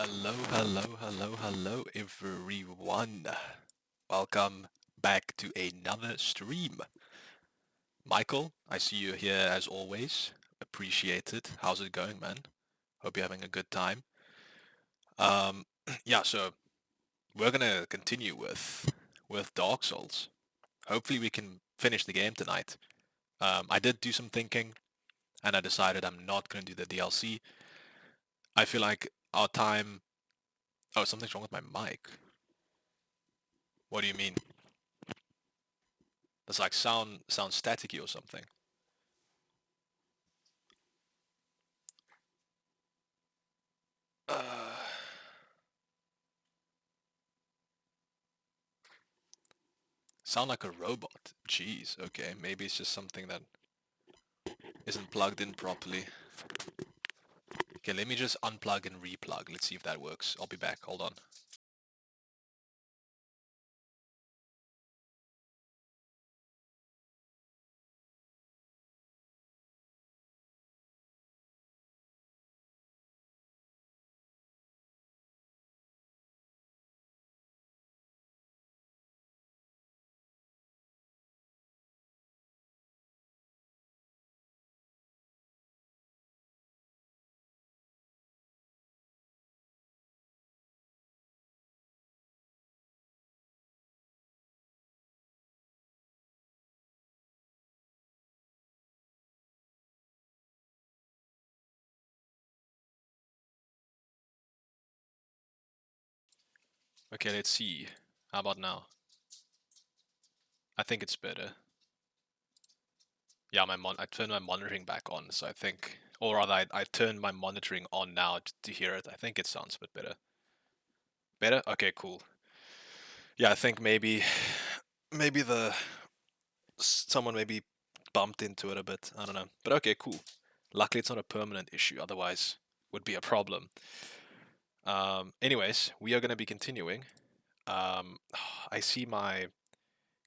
Hello, hello, hello, hello, everyone. Welcome back to another stream. Michael, I see you here as always. Appreciate it. How's it going, man? Hope you're having a good time. Um, yeah, so we're gonna continue with Dark Souls. Hopefully, we can finish the game tonight. I did do some thinking, and I decided I'm not gonna do the DLC. I feel like our time. Oh, something's wrong with my mic. What do you mean? Does like sound staticky or something? Uh, sound like a robot. Jeez. Okay, maybe it's just something that isn't plugged in properly. Okay, let me just unplug and replug. Let's see if that works. I'll be back. Hold on. Okay, let's see. How about now? I think it's better. Yeah, I turned my monitoring back on, so I think, or rather, I turned my monitoring on now to hear it. I think it sounds a bit better. Better? Okay, cool. Yeah, I think maybe the someone maybe bumped into it a bit. I don't know. But okay, cool. Luckily, it's not a permanent issue. Otherwise, would be a problem. Anyways, we are going to be continuing. Um, I see my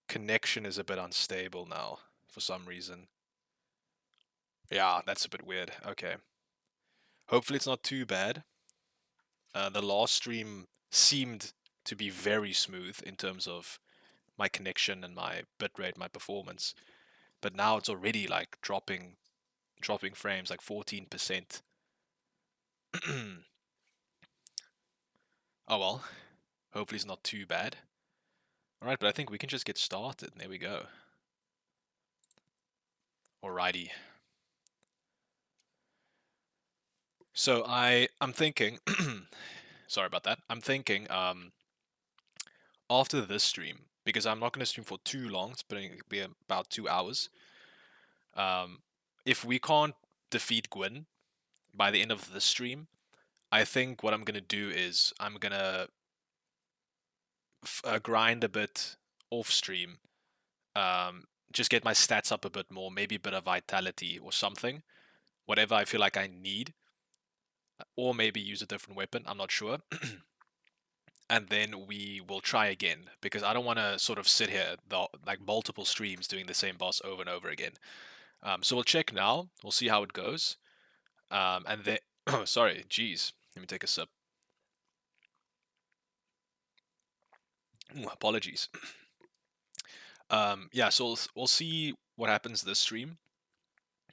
connection is a bit unstable now for some reason. Yeah, that's a bit weird. Okay. Hopefully, it's not too bad. The last stream seemed to be very smooth in terms of my connection and my bitrate, my performance. But now it's already like dropping frames like 14%. Oh well, hopefully it's not too bad. Alright, but I think we can just get started. There we go. Alrighty. So I'm thinking sorry about that. I'm thinking after this stream, because I'm not gonna stream for too long, it's gonna be about 2 hours. Um if we can't defeat Gwyn by the end of this stream, I think what I'm gonna do is I'm gonna grind a bit off stream, just get my stats up a bit more, maybe a bit of vitality or something, whatever I feel like I need, or maybe use a different weapon. I'm not sure. And then we will try again because I don't want to sort of sit here like multiple streams doing the same boss over and over again. So we'll check now. We'll see how it goes. And then, sorry, geez, let me take a sip. Ooh, apologies. Yeah, so we'll see what happens this stream.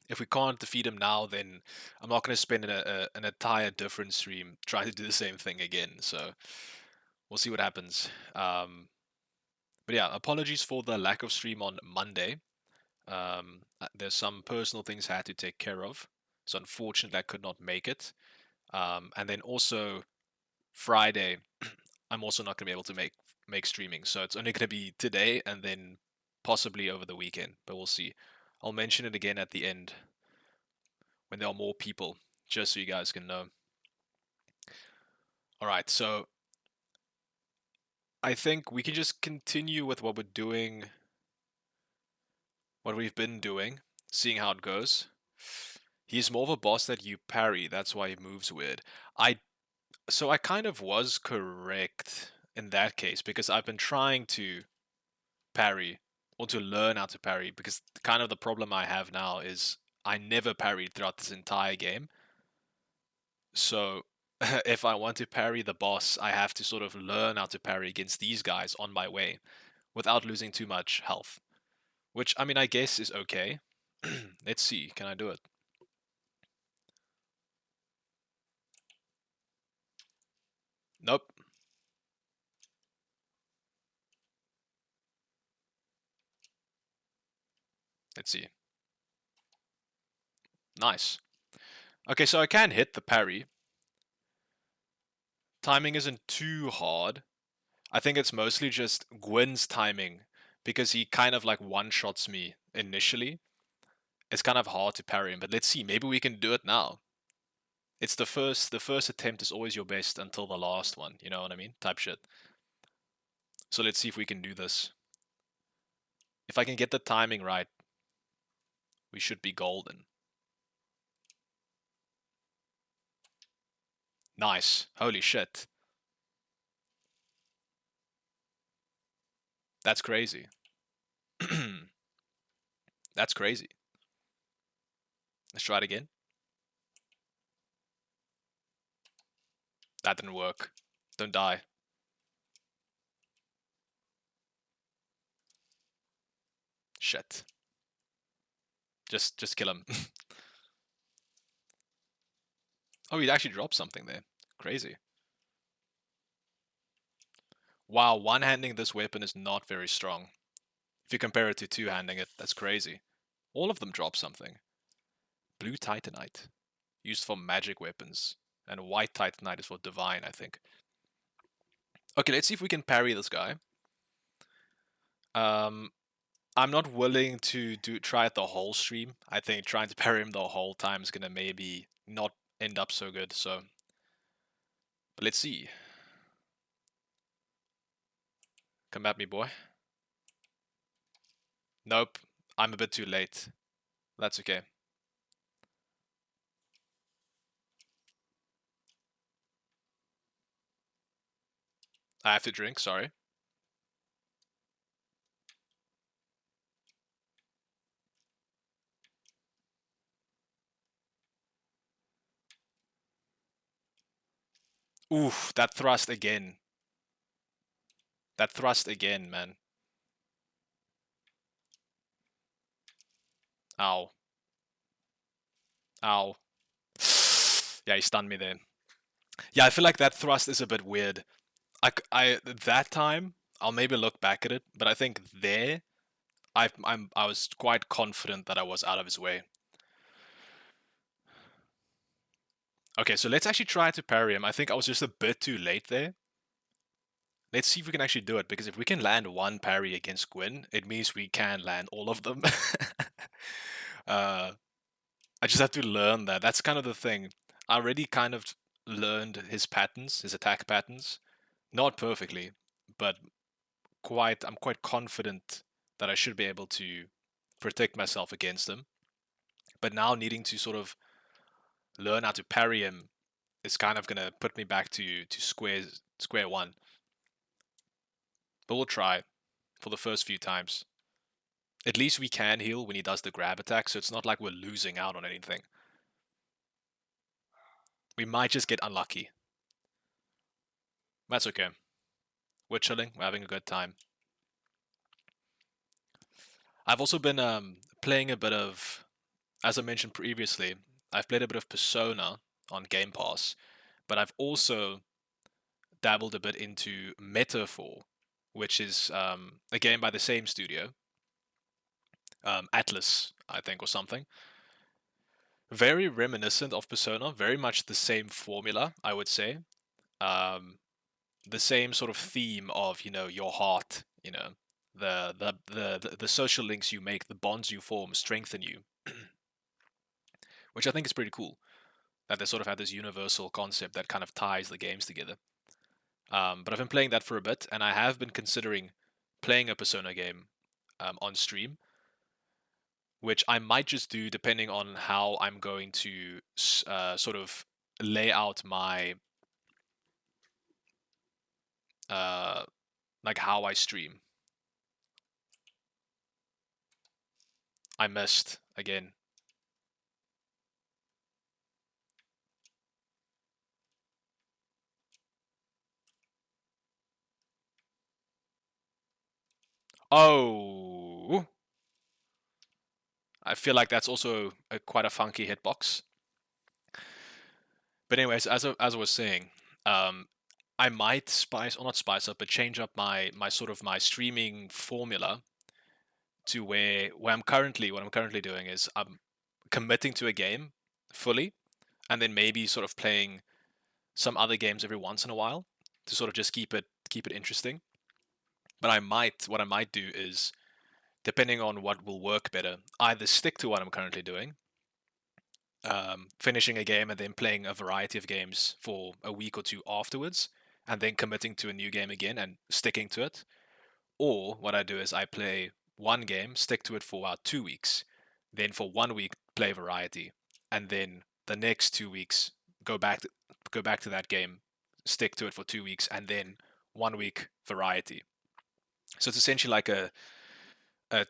If we can't defeat him now, then I'm not going to spend an entire different stream trying to do the same thing again. So we'll see what happens. But yeah, apologies for the lack of stream on Monday. There's some personal things I had to take care of, so unfortunately I could not make it. And then also Friday, I'm also not going to be able to make streaming, so it's only going to be today and then possibly over the weekend. But we'll see. I'll mention it again at the end when there are more people, just so you guys can know. All right, so I think we can just continue with what we're doing, what we've been doing, seeing how it goes. He's more of a boss that you parry, that's why he moves weird. I kind of was correct in that case because I've been trying to parry or to learn how to parry because kind of the problem I have now is I never parried throughout this entire game. So if I want to parry the boss, I have to sort of learn how to parry against these guys on my way without losing too much health. Which, I mean, I guess is okay. Let's see, can I do it? Nope. Let's see. Nice. Okay, so I can hit the parry. Timing isn't too hard. I think it's mostly just Gwyn's timing because he kind of like one-shots me initially. It's kind of hard to parry him, but let's see. Maybe we can do it now. It's the first attempt is always your best until the last one. You know what I mean? Type shit. So let's see if we can do this. If I can get the timing right, we should be golden. Nice. Holy shit. That's crazy. That's crazy. Let's try it again. That didn't work. Don't die. Shit. Just kill him. Oh, he actually dropped something there. Crazy. Wow, one-handing this weapon is not very strong. If you compare it to two-handing it, that's crazy. All of them drop something. Blue Titanite, used for magic weapons. And white Titanite is for divine, I think. Okay, let's see if we can parry this guy. Um, I'm not willing to try it the whole stream. I think trying to parry him the whole time is gonna maybe not end up so good, so... But let's see. Come at me, boy. Nope, I'm a bit too late. That's okay. I have to drink, sorry. Oof, that thrust again. That thrust again, man. Ow. Ow. Yeah, he stunned me there. Yeah, I feel like that thrust is a bit weird. That time, I'll maybe look back at it, but I think there, I was quite confident that I was out of his way. Okay, so let's actually try to parry him. I think I was just a bit too late there. Let's see if we can actually do it, because if we can land one parry against Gwyn, it means we can land all of them. uh, I just have to learn that. That's kind of the thing. I already kind of learned his patterns, his attack patterns. Not perfectly, but I'm quite confident that I should be able to protect myself against them. But now needing to sort of learn how to parry him is kind of gonna put me back to square one. But we'll try for the first few times. At least we can heal when he does the grab attack, so it's not like we're losing out on anything. We might just get unlucky. That's okay. We're chilling, we're having a good time. I've also been playing a bit of, as I mentioned previously, I've played a bit of Persona on Game Pass, but I've also dabbled a bit into Metaphor, which is a game by the same studio, Atlas, I think, or something. Very reminiscent of Persona, very much the same formula, I would say. Um, the same sort of theme of, your heart, the social links you make, the bonds you form, strengthen you, which I think is pretty cool. That they sort of have this universal concept that kind of ties the games together. But I've been playing that for a bit, and I have been considering playing a Persona game on stream, which I might just do depending on how I'm going to sort of lay out my uh, like how I stream. I missed again. Oh, I feel like that's also quite a funky hitbox. But anyways, as I was saying, um, I might spice or not spice up, but change up my sort of my streaming formula to where I'm currently what I'm currently doing is I'm committing to a game fully, and then maybe sort of playing some other games every once in a while to sort of just keep it interesting. But what I might do is, depending on what will work better, either stick to what I'm currently doing, finishing a game and then playing a variety of games for a week or two afterwards, and then committing to a new game again and sticking to it. Or what I do is I play one game, stick to it for about 2 weeks, then for 1 week play variety, and then the next 2 weeks go back to, go back to that game, stick to it for 2 weeks, and then 1 week variety. So it's essentially like a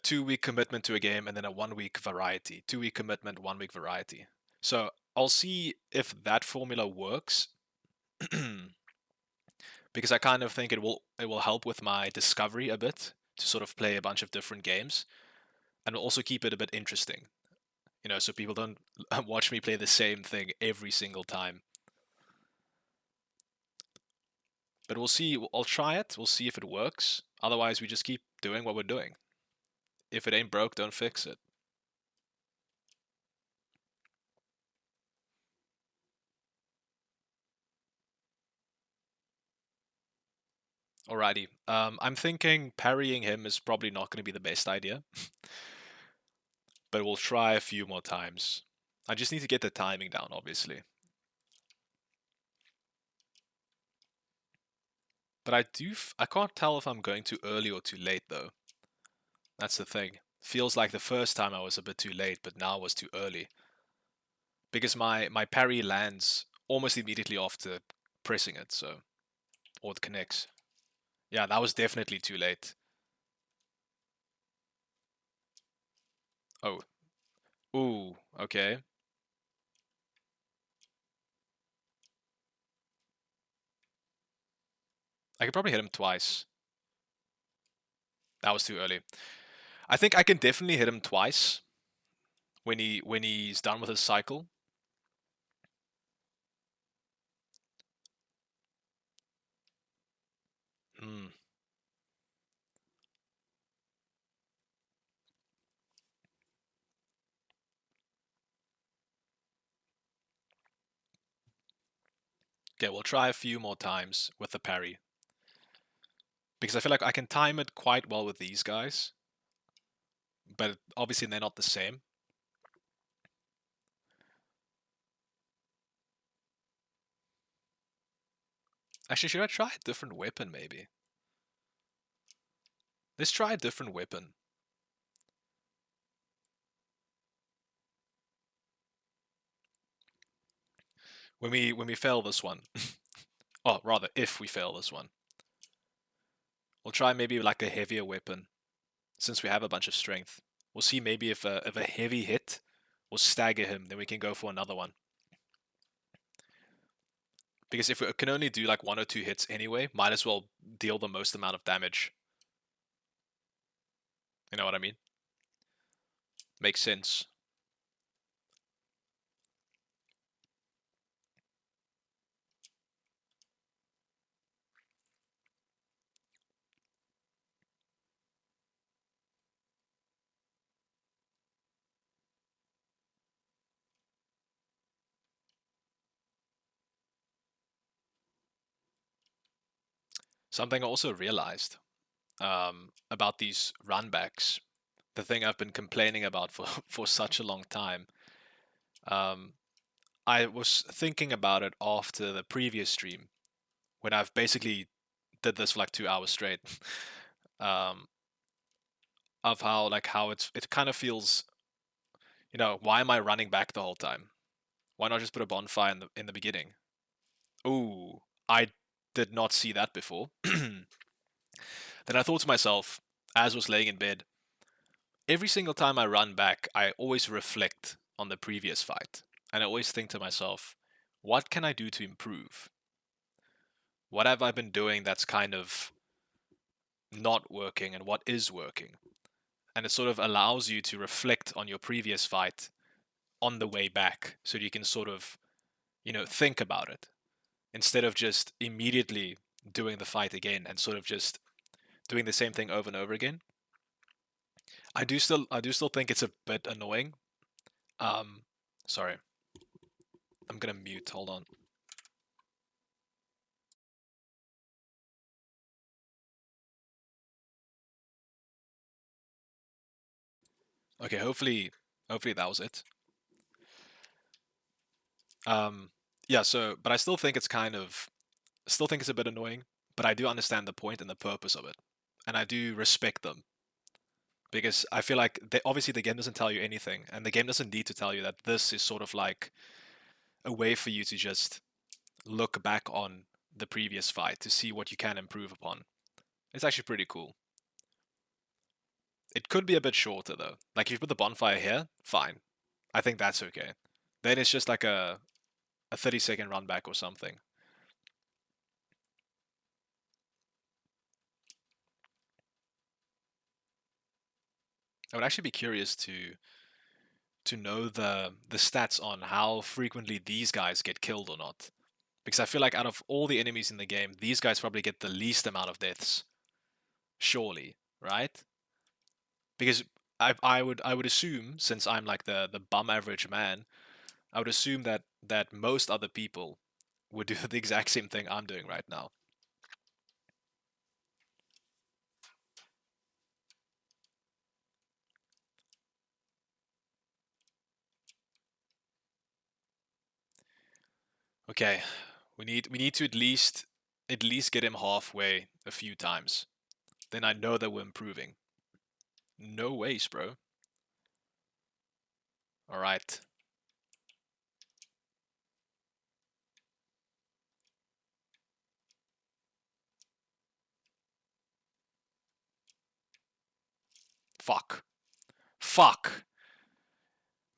2 week commitment to a game and then a 1 week variety. 2 week commitment, 1 week variety. So I'll see if that formula works because I kind of think it will help with my discovery a bit to sort of play a bunch of different games and also keep it a bit interesting. So people don't watch me play the same thing every single time. But we'll see. I'll try it. We'll see if it works. Otherwise, we just keep doing what we're doing. If it ain't broke, don't fix it. Alrighty. I'm thinking parrying him is probably not going to be the best idea, but we'll try a few more times. I just need to get the timing down, obviously. But I can't tell if I'm going too early or too late though. That's the thing. Feels like the first time I was a bit too late, but now was too early. Because my parry lands almost immediately after pressing it, so or it connects. Yeah, that was definitely too late. Oh, ooh, okay. I could probably hit him twice. That was too early. I think I can definitely hit him twice when he's done with his cycle. Hmm. Okay, we'll try a few more times with the parry because I feel like I can time it quite well with these guys, but obviously they're not the same. Actually, should I try a different weapon maybe? Let's try a different weapon. When we fail this one, or rather, if we fail this one, we'll try maybe like a heavier weapon since we have a bunch of strength. We'll see maybe if a heavy hit will stagger him, then we can go for another one. Because if we can only do like 1 or 2 hits anyway, might as well deal the most amount of damage. You know what I mean? Makes sense. Something I also realized about these runbacks, the thing I've been complaining about for, for such a long time. Um, I was thinking about it after the previous stream when I've basically did this for like 2 hours straight. um, of how it kind of feels. Why am I running back the whole time? Why not just put a bonfire in the beginning? Ooh, I did not see that before. Then I thought to myself, as was laying in bed, every single time I run back, I always reflect on the previous fight. And I always think to myself, what can I do to improve? What have I been doing that's kind of not working and what is working. And it sort of allows you to reflect on your previous fight on the way back so you can sort of, think about it instead of just immediately doing the fight again and sort of just doing the same thing over and over again. I do still think it's a bit annoying. Um Sorry. I'm going to mute. Hold on. Okay, hopefully that was it. Um yeah, so but I still think it's a bit annoying, but I do understand the point and the purpose of it. And I do respect them because I feel like obviously the game doesn't tell you anything, and the game doesn't need to tell you that this is sort of like a way for you to just look back on the previous fight to see what you can improve upon. It's actually pretty cool. It could be a bit shorter though. Like if you put the bonfire here, fine. I think that's okay. Then it's just like a 30-second run back or something. I would actually be curious to know the stats on how frequently these guys get killed or not. Because I feel like out of all the enemies in the game, these guys probably get the least amount of deaths. Surely, right? Because I would assume, since I'm like the bum average man, I would assume that most other people would do the exact same thing I'm doing right now. Okay, we need to at least get him halfway a few times. Then I know that we're improving. No ways, bro. All right. Fuck. Fuck.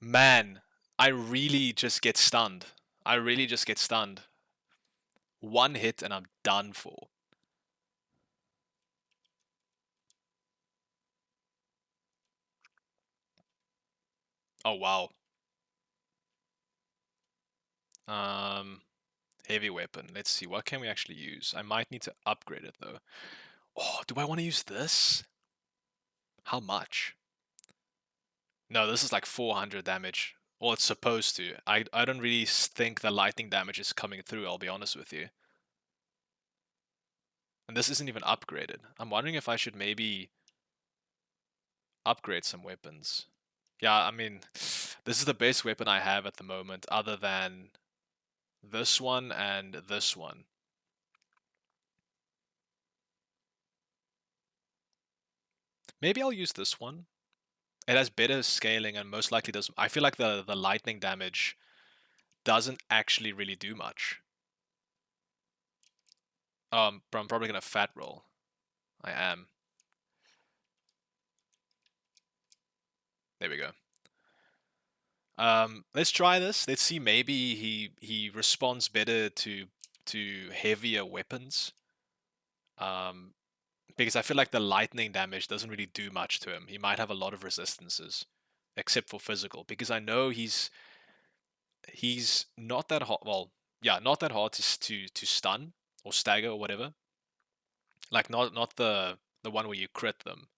Man, I really just get stunned. I really just get stunned. One hit and I'm done for. Oh wow. Um, Heavy weapon. Let's see. What can we actually use? I might need to upgrade it though. Oh, do I want to use this? How much? No, this is like 400 damage. Well, it's supposed to. I don't really think the lightning damage is coming through, I'll be honest with you. And this isn't even upgraded. I'm wondering if I should maybe upgrade some weapons. Yeah, I mean, this is the best weapon I have at the moment, other than this one and this one. Maybe I'll use this one. It has better scaling and most likely does. I feel like the lightning damage doesn't actually really do much. But I'm probably gonna fat roll. I am. There we go. Let's try this. Let's see. Maybe he responds better to heavier weapons. Um, because I feel like the lightning damage doesn't really do much to him. He might have a lot of resistances, except for physical. Because I know he's not that hard. Well, yeah, not that hard to stun or stagger or whatever. Like not the one where you crit them.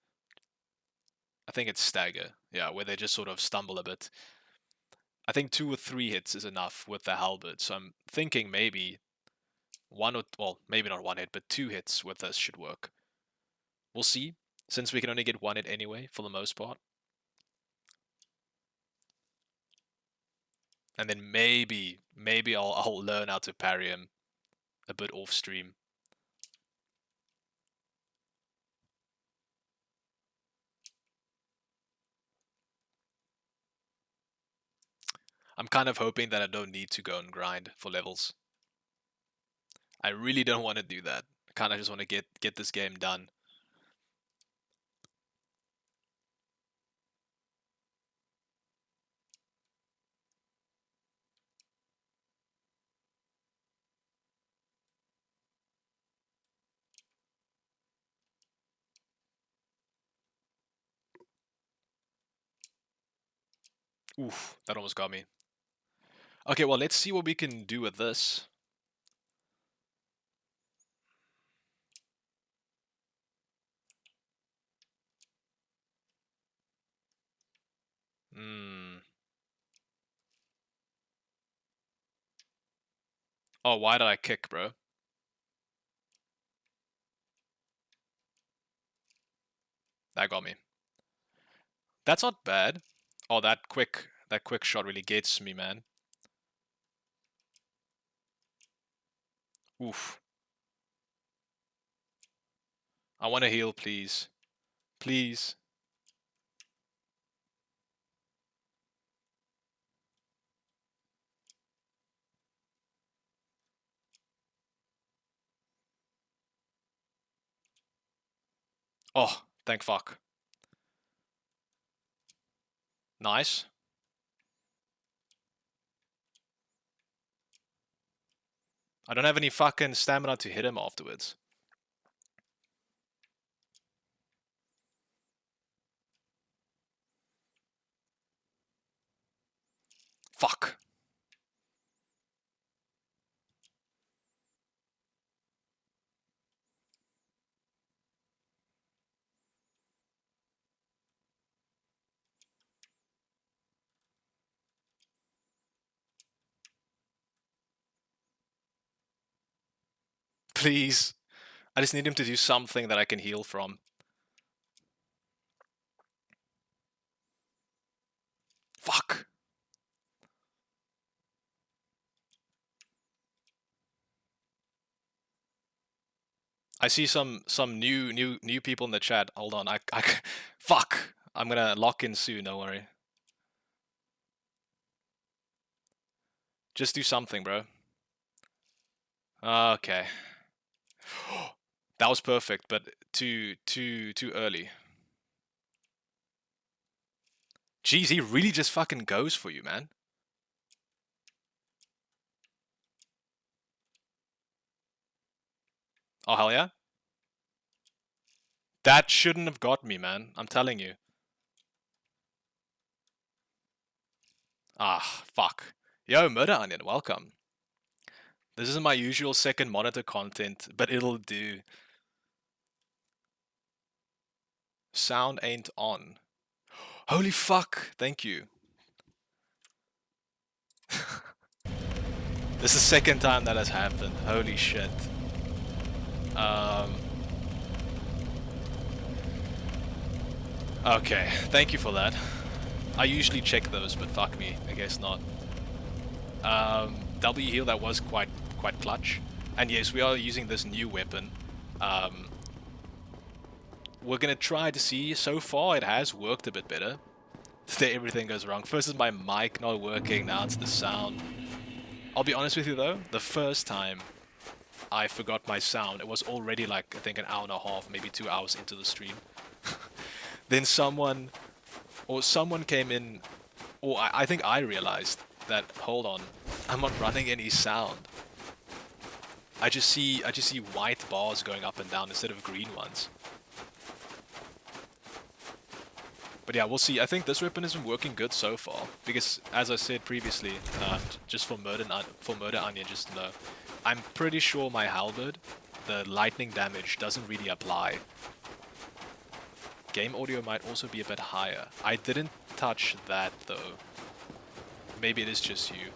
I think it's stagger. Yeah, where they just sort of stumble a bit. I think 2 or 3 hits is enough with the halberd. So I'm thinking maybe maybe not 1 hit, but 2 hits with this should work. We'll see, since we can only get 1 hit anyway for the most part. And then maybe I'll learn how to parry him a bit off stream. I'm kind of hoping that I don't need to go and grind for levels. I really don't want to do that. I kind of just want to get this game done. Oof, that almost got me. Okay, well, let's see what we can do with this. Hmm. Oh, why did I kick, bro? That got me. That's not bad. Oh, that quick shot really gets me, man. Oof. I want to heal, please. Please. Oh, thank fuck. Nice. I don't have any fucking stamina to hit him afterwards. Fuck. Please. I just need him to do something that I can heal from. Fuck. I see some new people in the chat. Hold on. Fuck. I'm gonna lock in soon. Don't worry. Just do something, bro. Okay. That was perfect, but too early. Jeez, he really just fucking goes for you, man. Oh hell yeah. That shouldn't have got me, man. I'm telling you. Ah, fuck. Yo, Murder Onion, welcome. This isn't my usual second monitor content, but it'll do. Sound ain't on. Holy fuck, thank you. This is the second time that has happened. Holy shit. Okay, thank you for that. I usually check those, but fuck me, I guess not. W heal, that was quite clutch. And yes, we are using this new weapon. We're gonna try to see. So far, it has worked a bit better. Today everything goes wrong. First is my mic not working, now it's the sound. I'll be honest with you though, the first time I forgot my sound, it was already like, I think an hour and a half, maybe 2 hours into the stream. Then someone came in, or I think I realized that, hold on, I'm not running any sound. I just see white bars going up and down instead of green ones. But yeah, we'll see. I think this weapon has been working good so far because, as I said previously, just for Murder Onion, just to know, I'm pretty sure my halberd, the lightning damage doesn't really apply. Game audio might also be a bit higher. I didn't touch that though. Maybe it is just you.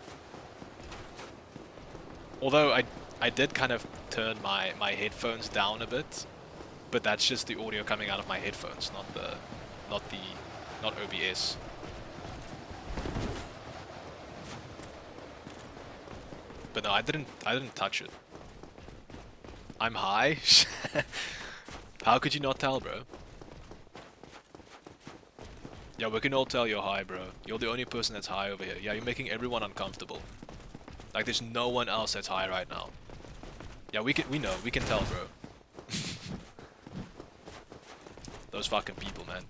Although I did kind of turn my headphones down a bit, but that's just the audio coming out of my headphones, not OBS. But no, I didn't touch it. I'm high? How could you not tell, bro? Yeah, we can all tell you're high, bro. You're the only person that's high over here. Yeah, you're making everyone uncomfortable. Like, there's no one else that's high right now. Yeah, we know, we can tell, bro. Those fucking people, man.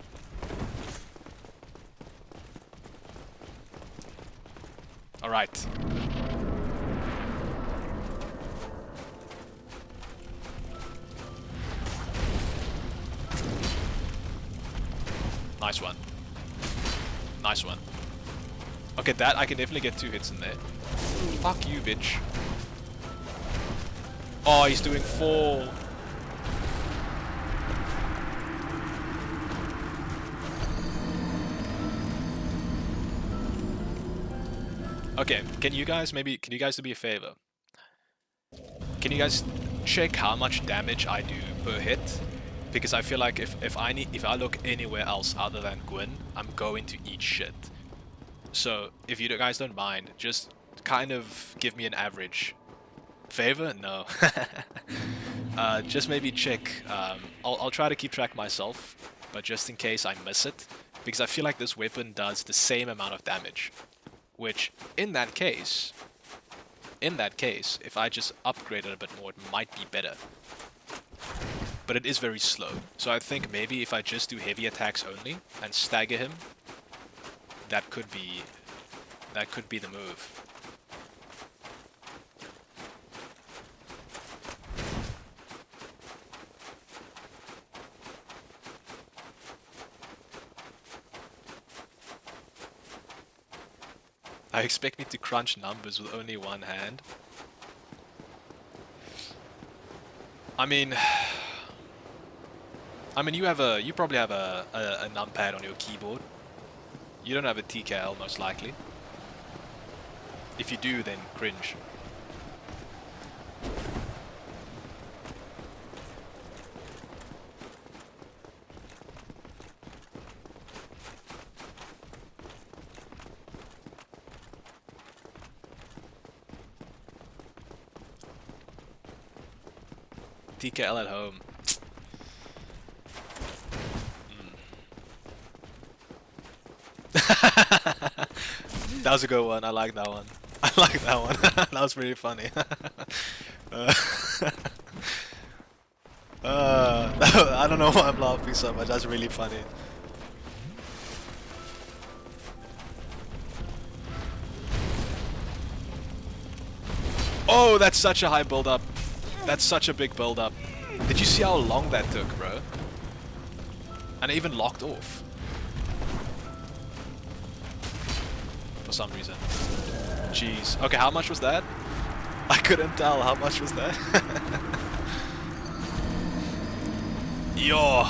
Alright. Nice one. Nice one. Okay, that I can definitely get 2 hits in there. Fuck you, bitch. Oh, he's doing 4. Okay, can you guys do me a favor? Can you guys check how much damage I do per hit? Because I feel like if I look anywhere else other than Gwyn, I'm going to eat shit. So if you guys don't mind, just kind of give me an average. Favor? No. Just maybe check. I'll try to keep track myself, but just in case I miss it, because I feel like this weapon does the same amount of damage. Which, in that case, if I just upgrade it a bit more, it might be better. But it is very slow, so I think maybe if I just do heavy attacks only and stagger him, that could be the move. I expect me to crunch numbers with only one hand. I mean, you probably have a numpad on your keyboard. You don't have a TKL, most likely. If you do, then cringe. TKL at home. That was a good one. I like that one. I like that one. That was really funny. I don't know why I'm laughing so much. That's really funny. Oh, that's such a high build-up. That's such a big build-up. Did you see how long that took, bro? And it even locked off. For some reason. Jeez. Okay, how much was that? I couldn't tell. How much was that? Yo.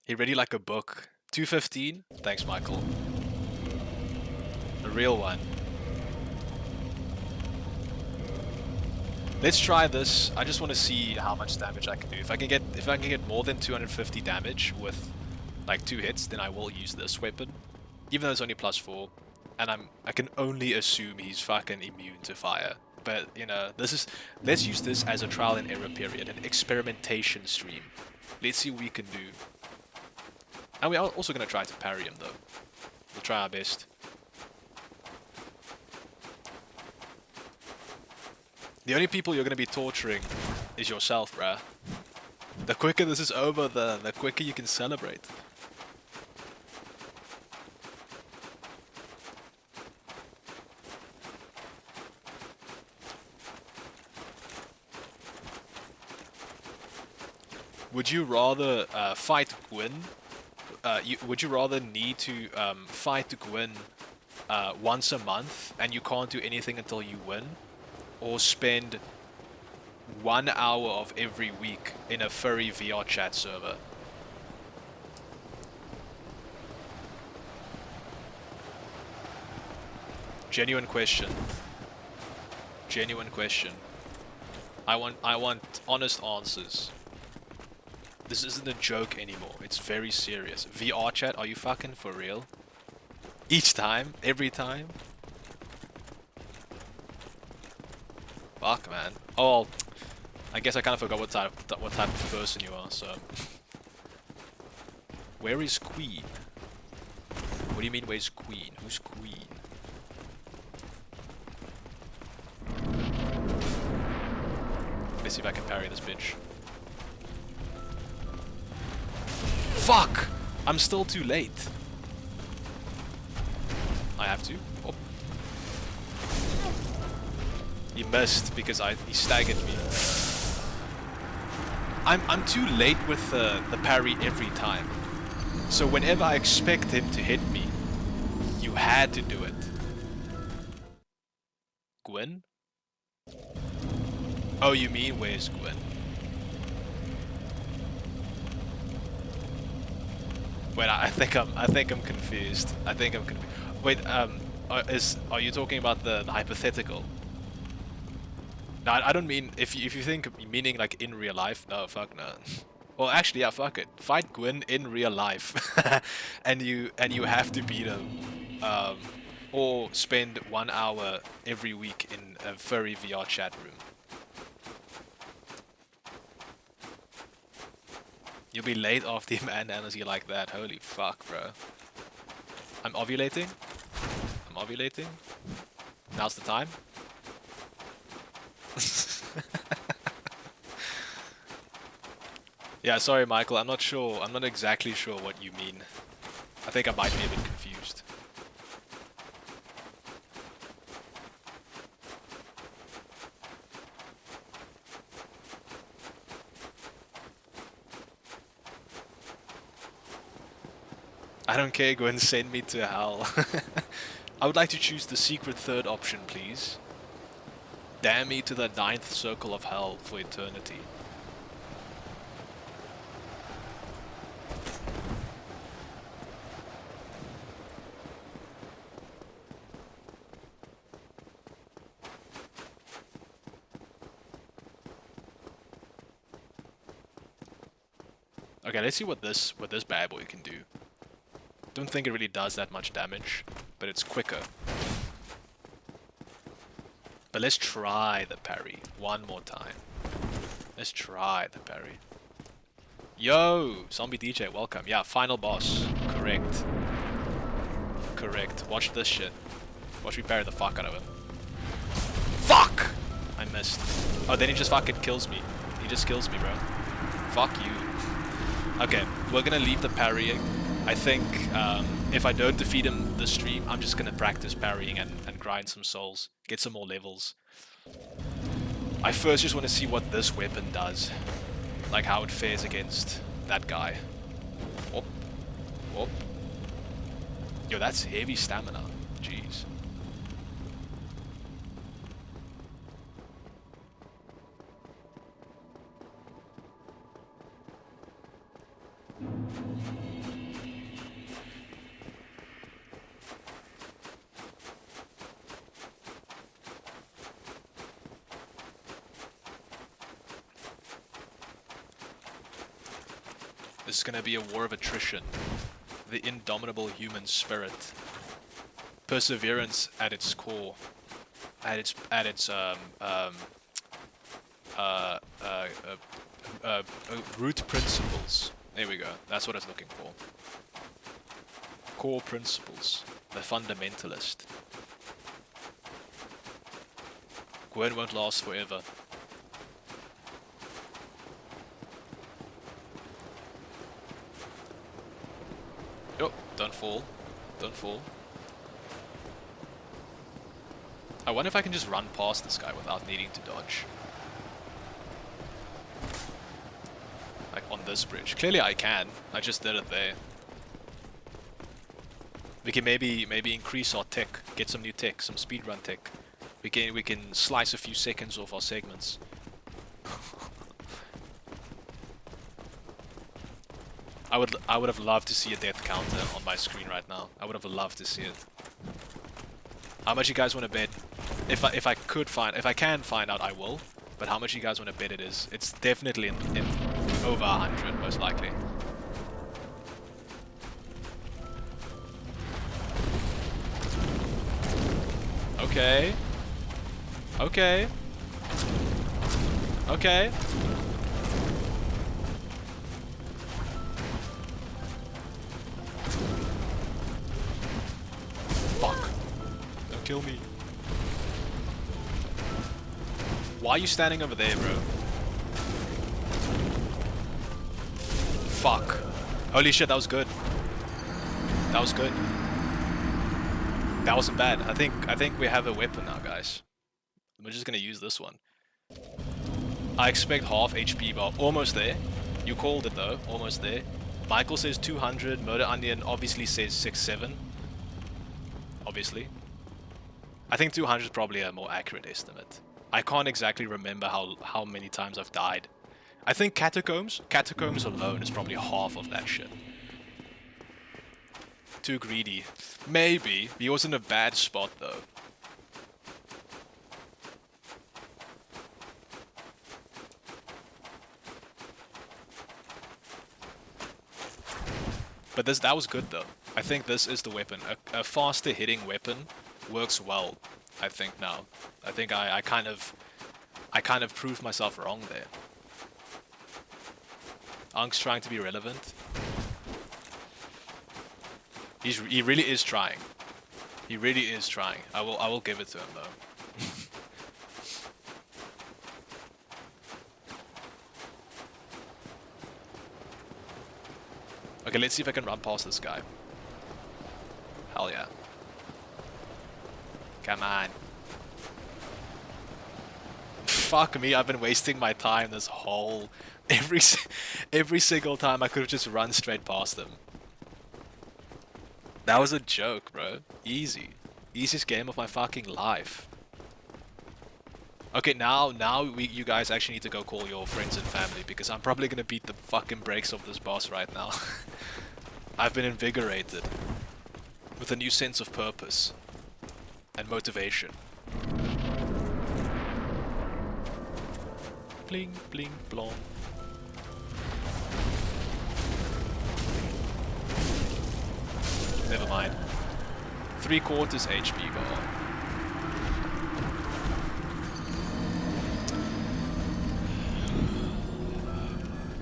He ready like a book. 215. Thanks, Michael. A real one. Let's try this. I just want to see how much damage I can do. If I can get more than 250 damage with like 2 hits, then I will use this weapon. Even though it's only +4. And I can only assume he's fucking immune to fire. But you know, let's use this as a trial and error period, an experimentation stream. Let's see what we can do. And we're also gonna try to parry him though. We'll try our best. The only people you're going to be torturing is yourself, bruh. The quicker this is over, the quicker you can celebrate. Would you rather fight Gwyn? Would you rather need to fight Gwyn once a month and you can't do anything until you win? Or spend 1 hour of every week in a furry VR chat server? Genuine question. Genuine question. I want honest answers. This isn't a joke anymore. It's very serious. VR chat, are you fucking for real? Each time? Every time? Fuck, man. Oh, I guess I kind of forgot what type of person you are, so... Where is Queen? What do you mean, where's Queen? Who's Queen? Let's see if I can parry this bitch. Fuck! I'm still too late. I have to. Oh. He missed because he staggered me. I'm too late with the parry every time. So whenever I expect him to hit me, you had to do it. Gwen? Oh, you mean where's Gwen? Wait, I think I'm confused. I think I'm confused. Wait, are you talking about the hypothetical? No, I don't mean if you think meaning like in real life. No, fuck no. Well, actually, yeah, fuck it. Fight Gwyn in real life, and you have to beat him, or spend 1 hour every week in a furry VR chat room. You'll be late after him and energy like that. Holy fuck, bro. I'm ovulating. I'm ovulating. Now's the time. Yeah, sorry, Michael. I'm not sure. I'm not exactly sure what you mean. I think I might be a bit confused. I don't care, go and send me to hell. I would like to choose the secret third option, please. Damn me to the 9th circle of hell for eternity. Okay, let's see what this bad boy can do. Don't think it really does that much damage, but it's quicker. But let's try the parry one more time. Let's try the parry. Yo, Zombie DJ, welcome. Yeah, final boss. Correct. Correct. Watch this shit. Watch me parry the fuck out of him. Fuck! I missed. Oh, then he just fucking kills me. He just kills me, bro. Fuck you. Okay, we're gonna leave the parrying. I think if I don't defeat him this stream, I'm just gonna practice parrying and grind some souls. Get some more levels. I first just want to see what this weapon does. Like how it fares against that guy. Whoop. Whoop. Yo, that's heavy stamina. Jeez. This is gonna be a war of attrition. The indomitable human spirit. Perseverance at its core. At its root principles. There we go. That's what I was looking for. Core principles. The fundamentalist. Gwen won't last forever. Oh, don't fall. Don't fall. I wonder if I can just run past this guy without needing to dodge. Like on this bridge. Clearly I can. I just did it there. We can maybe increase our tech, get some new tech, some speedrun tech. We can slice a few seconds off our segments. I would have loved to see a death counter on my screen right now. I would have loved to see it. How much you guys want to bet? If I can find out, I will. But how much you guys want to bet it is? It's definitely in over 100, most likely. Okay. Okay. Okay. Fuck. Don't kill me. Why are you standing over there, bro? Fuck. Holy shit, that was good. That was good. That wasn't bad. I think we have a weapon now, guys. We're just gonna use this one. I expect half HP bar. Almost there. You called it though. Almost there. Michael says 200. Murder Onion obviously says 6-7. Obviously. I think 200 is probably a more accurate estimate. I can't exactly remember how many times I've died. I think Catacombs alone is probably half of that shit. Too greedy. Maybe. He was in a bad spot though. But that was good though. I think this is the weapon. A faster hitting weapon works well, I think now. I think I kind of proved myself wrong there. Unk's trying to be relevant. He really is trying. He really is trying. I will give it to him though. Okay, let's see if I can run past this guy. Hell yeah. Come on. Fuck me, I've been wasting my time this whole... Every single time I could have just run straight past him. That was a joke, bro. Easy. Easiest game of my fucking life. Okay, now you guys actually need to go call your friends and family because I'm probably gonna beat the fucking brakes off this boss right now. I've been invigorated with a new sense of purpose and motivation. Bling, bling, blong. Never mind. 3/4 HP bar.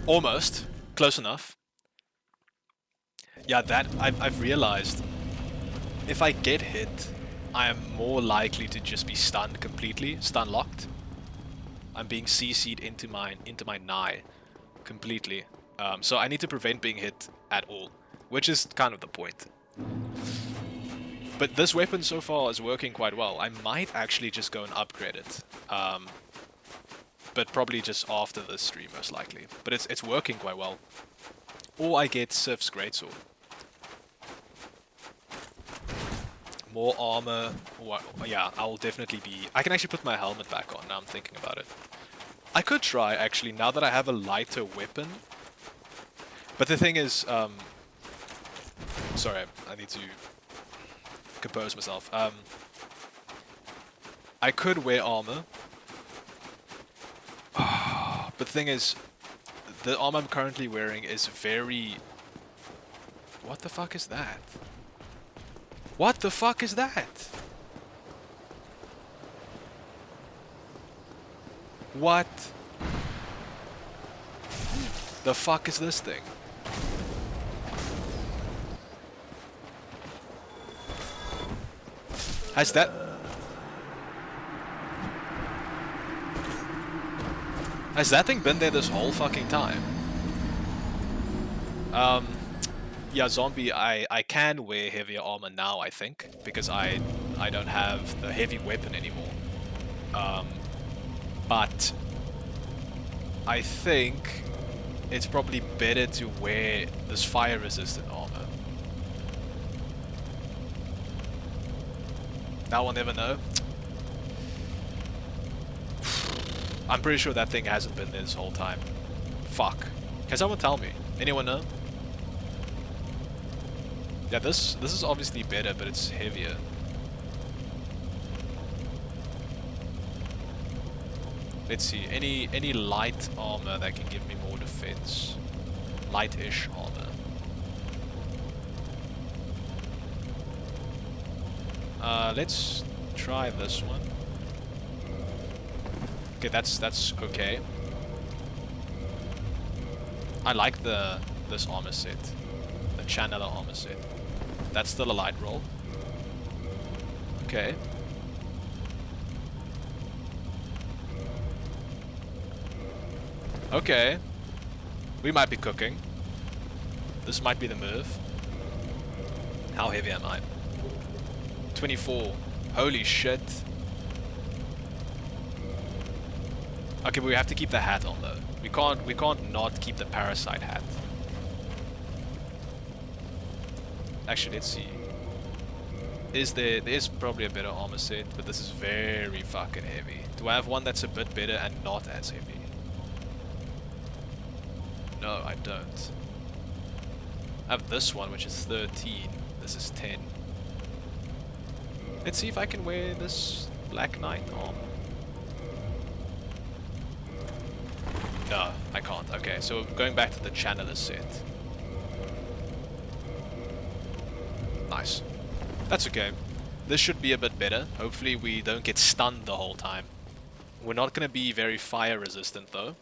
Almost. Close enough. Yeah, that I've realized if I get hit, I am more likely to just be stunned completely, stun locked. I'm being CC'd into my nigh completely. So I need to prevent being hit at all, which is kind of the point. But this weapon so far is working quite well. I might actually just go and upgrade it. But probably just after this stream, most likely. But it's working quite well. Or I get Sif's Greatsword. More armor. Yeah, I will definitely be... I can actually put my helmet back on now I'm thinking about it. I could try, actually, now that I have a lighter weapon. But the thing is... Sorry, I need to compose myself. I could wear armor. But the thing is, the armor I'm currently wearing is very... What the fuck is that? What the fuck is that? What the fuck is this thing? Has that... Has that thing been there this whole fucking time? Yeah, zombie, I can wear heavier armor now, I think, because I don't have the heavy weapon anymore. But I think it's probably better to wear this fire-resistant armor. Now we'll never know. I'm pretty sure that thing hasn't been there this whole time. Fuck. Can someone tell me? Anyone know? Yeah, this is obviously better, but it's heavier. Let's see. Any light armor that can give me more defense. Light-ish armor. Let's try this one. Okay, that's okay. I like this armor set. The channeler armor set. That's still a light roll. Okay. Okay. We might be cooking. This might be the move. How heavy am I? 24. Holy shit. Okay, but we have to keep the hat on though. We can't not keep the parasite hat. Actually, let's see. There's probably a better armor set, but this is very fucking heavy. Do I have one that's a bit better and not as heavy? No, I don't. I have this one, which is 13. This is 10. Let's see if I can wear this Black Knight armor. No, I can't. Okay, so going back to the Channeler set. Nice. That's okay. This should be a bit better. Hopefully we don't get stunned the whole time. We're not going to be very fire resistant though.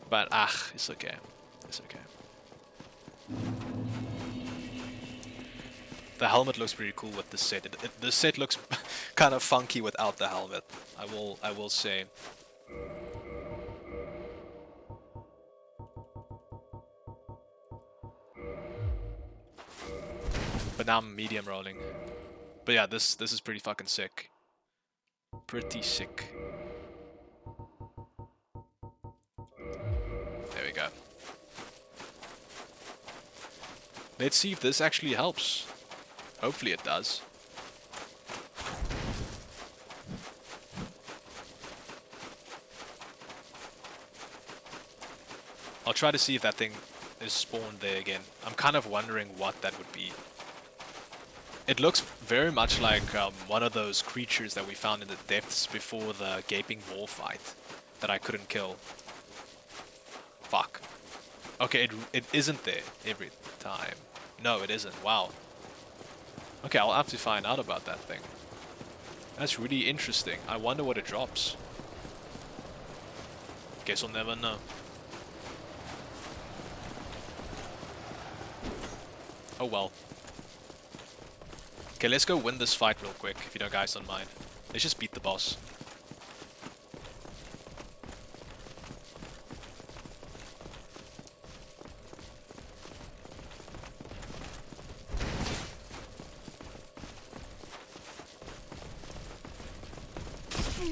But it's okay. It's okay. The helmet looks pretty cool with this set. This set looks kind of funky without the helmet. I will say. But now I'm medium rolling. But yeah, this is pretty fucking sick. Pretty sick. There we go. Let's see if this actually helps. Hopefully it does. I'll try to see if that thing is spawned there again. I'm kind of wondering what that would be. It looks very much like one of those creatures that we found in the depths before the gaping maw fight that I couldn't kill. Fuck. Okay, it isn't there every time. No, it isn't. Wow. Okay, I'll have to find out about that thing. That's really interesting. I wonder what it drops. Guess I'll never know. Oh well. Okay, let's go win this fight real quick, if you don't guys don't mind. Let's just beat the boss.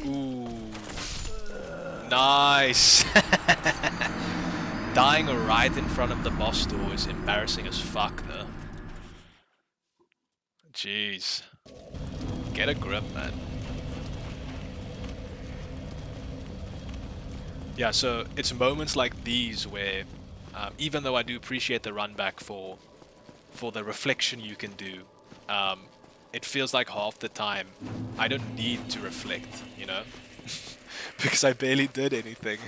Ooh. Nice! Dying right in front of the boss door is embarrassing as fuck though. Jeez. Get a grip, man. Yeah, so it's moments like these where, even though I do appreciate the run back for the reflection you can do, it feels like half the time I don't need to reflect, you know? Because I barely did anything.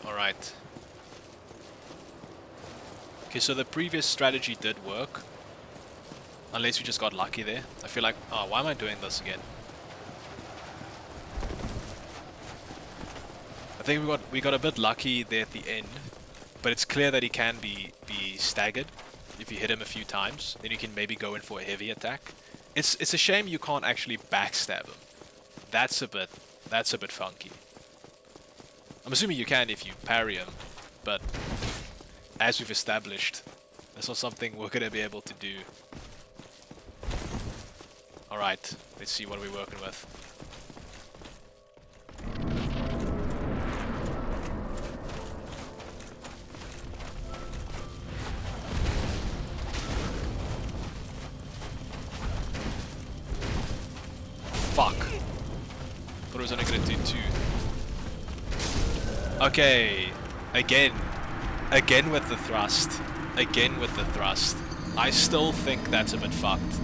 Alright. Okay, so the previous strategy did work. Unless we just got lucky there. I feel like, oh, why am I doing this again? I think we got a bit lucky there at the end. But it's clear that he can be staggered if you hit him a few times. Then you can maybe go in for a heavy attack. It's a shame you can't actually backstab him. That's a bit funky. I'm assuming you can if you parry him, but as we've established, that's not something we're gonna be able to do. Alright, let's see what we're working with. Fuck. Thought it was only gonna do 2. Okay, again with the thrust. I still think that's a bit fucked.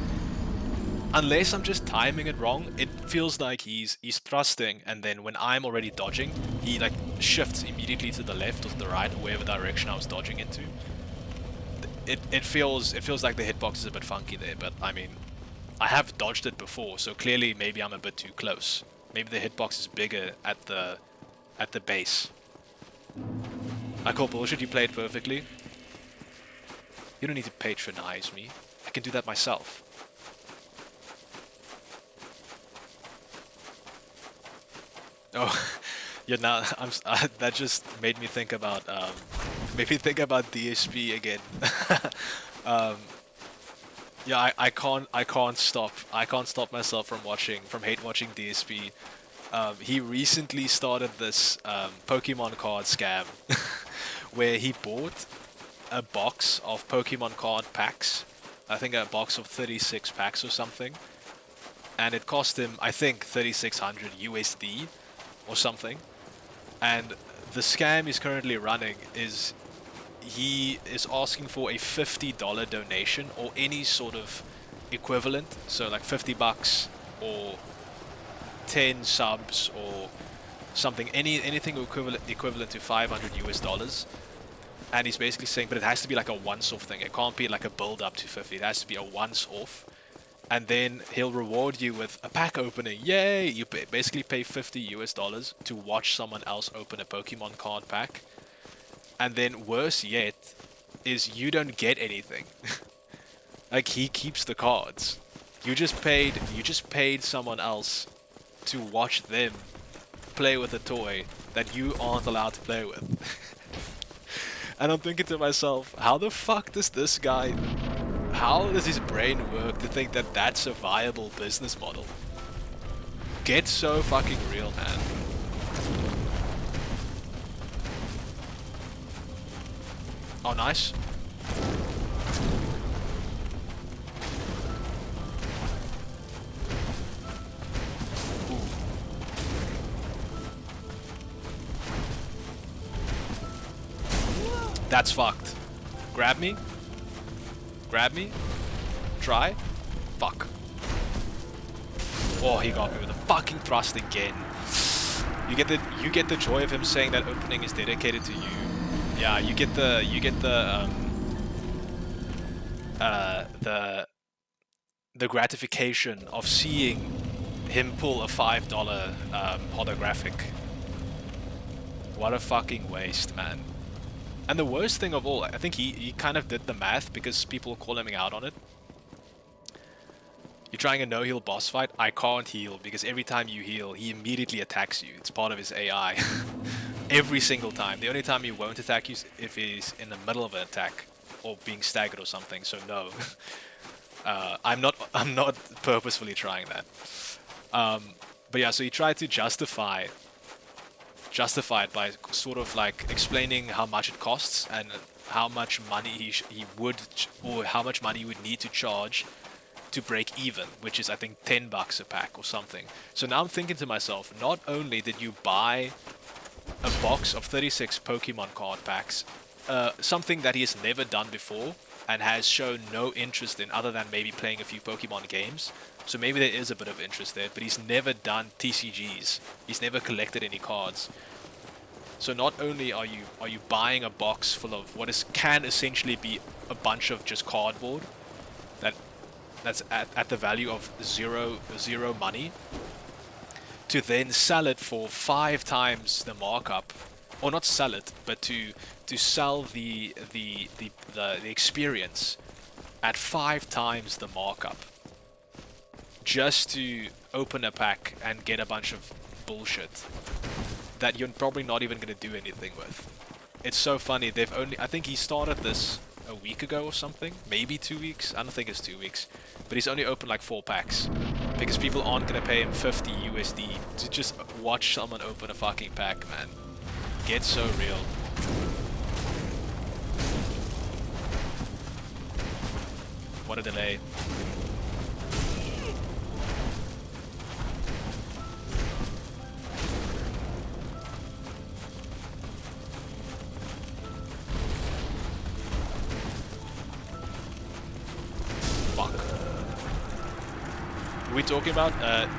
Unless I'm just timing it wrong, it feels like he's thrusting, and then when I'm already dodging, he like shifts immediately to the left or to the right, or whatever direction I was dodging into. It feels like the hitbox is a bit funky there, but I mean, I have dodged it before, so clearly maybe I'm a bit too close. Maybe the hitbox is bigger at the base. I call bullshit. You played perfectly. You don't need to patronize me. I can do that myself. Oh, you're now. That just made me think about DSP again. um, yeah, I can't stop myself from hate watching DSP. He recently started this Pokemon card scam where he bought a box of Pokemon card packs. I think a box of 36 packs or something. And it cost him, I think, 3,600 USD or something. And the scam he's currently running is he is asking for a $50 donation or any sort of equivalent. So like 50 bucks or 10 subs or something, anything equivalent to 500 US dollars. And he's basically saying, but it has to be like a once-off thing. It can't be like a build-up to 50. It has to be a once-off. And then he'll reward you with a pack opening. Yay! You basically pay 50 US dollars to watch someone else open a Pokemon card pack. And then worse yet is you don't get anything. Like, he keeps the cards. You just paid someone else to watch them play with a toy that you aren't allowed to play with. And I'm thinking to myself, how the fuck does this guy, how does his brain work to think that that's a viable business model? Get so fucking real, man. Oh, nice. That's fucked. Grab me. Grab me. Try. Fuck. Oh, he got me with a fucking thrust again. You get the joy of him saying that opening is dedicated to you. Yeah, you get the gratification of seeing him pull a $5 holographic. What a fucking waste, man. And the worst thing of all, I think he kind of did the math because people call him out on it. You're trying a no-heal boss fight. I can't heal because every time you heal, he immediately attacks you. It's part of his AI. Every single time. The only time he won't attack you is if he's in the middle of an attack or being staggered or something. So no, I'm not purposefully trying that. But yeah, so he tried to justify it by sort of like explaining how much it costs and how much money he would need to charge to break even, which is I think 10 bucks a pack or something. So now I'm thinking to myself, not only did you buy a box of 36 Pokemon card packs, something that he has never done before and has shown no interest in other than maybe playing a few Pokemon games. So maybe there is a bit of interest there, but he's never done TCGs. He's never collected any cards. So not only are you buying a box full of what can essentially be a bunch of just cardboard that's at the value of zero money, to then sell it for 5 times the markup, or not sell it, but to sell the experience at 5 times the markup, just to open a pack and get a bunch of bullshit that you're probably not even going to do anything with. It's so funny. I think he started this a week ago or something, maybe 2 weeks. I don't think it's 2 weeks, but he's only opened like 4 packs because people aren't going to pay him 50 USD to just watch someone open a fucking pack, man. Get so real. What a delay. We're talking about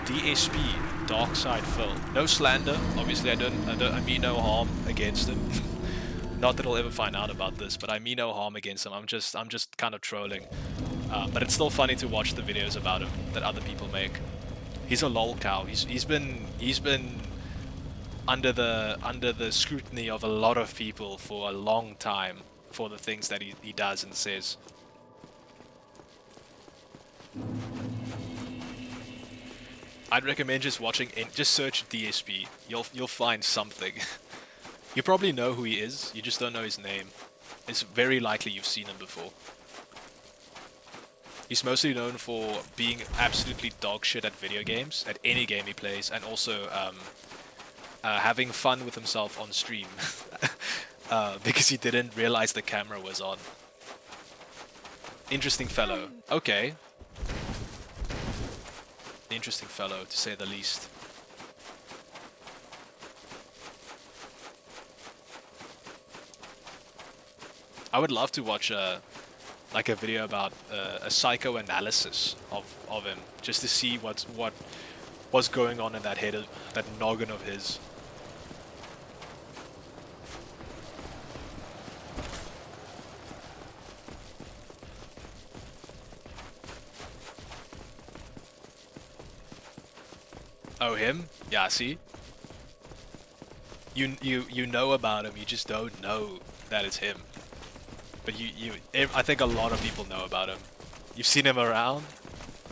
DSP, Dark Side Phil. No slander, obviously. I mean no harm against him. Not that he'll ever find out about this, but I mean no harm against him. I'm just kind of trolling. But it's still funny to watch the videos about him that other people make. He's a lolcow. He's been under the scrutiny of a lot of people for a long time for the things that he does and says. I'd recommend just watching just search DSP. You'll find something. You probably know who he is, you just don't know his name. It's very likely you've seen him before. He's mostly known for being absolutely dog shit at video games, at any game he plays, and also having fun with himself on stream. Because he didn't realize the camera was on. Interesting fellow. Okay. Interesting fellow, to say the least. I would love to watch like a video about a psychoanalysis of him, just to see what's going on in that head, that noggin of his. Oh, him? Yeah, see? You know about him, you just don't know that it's him. But I think a lot of people know about him. You've seen him around?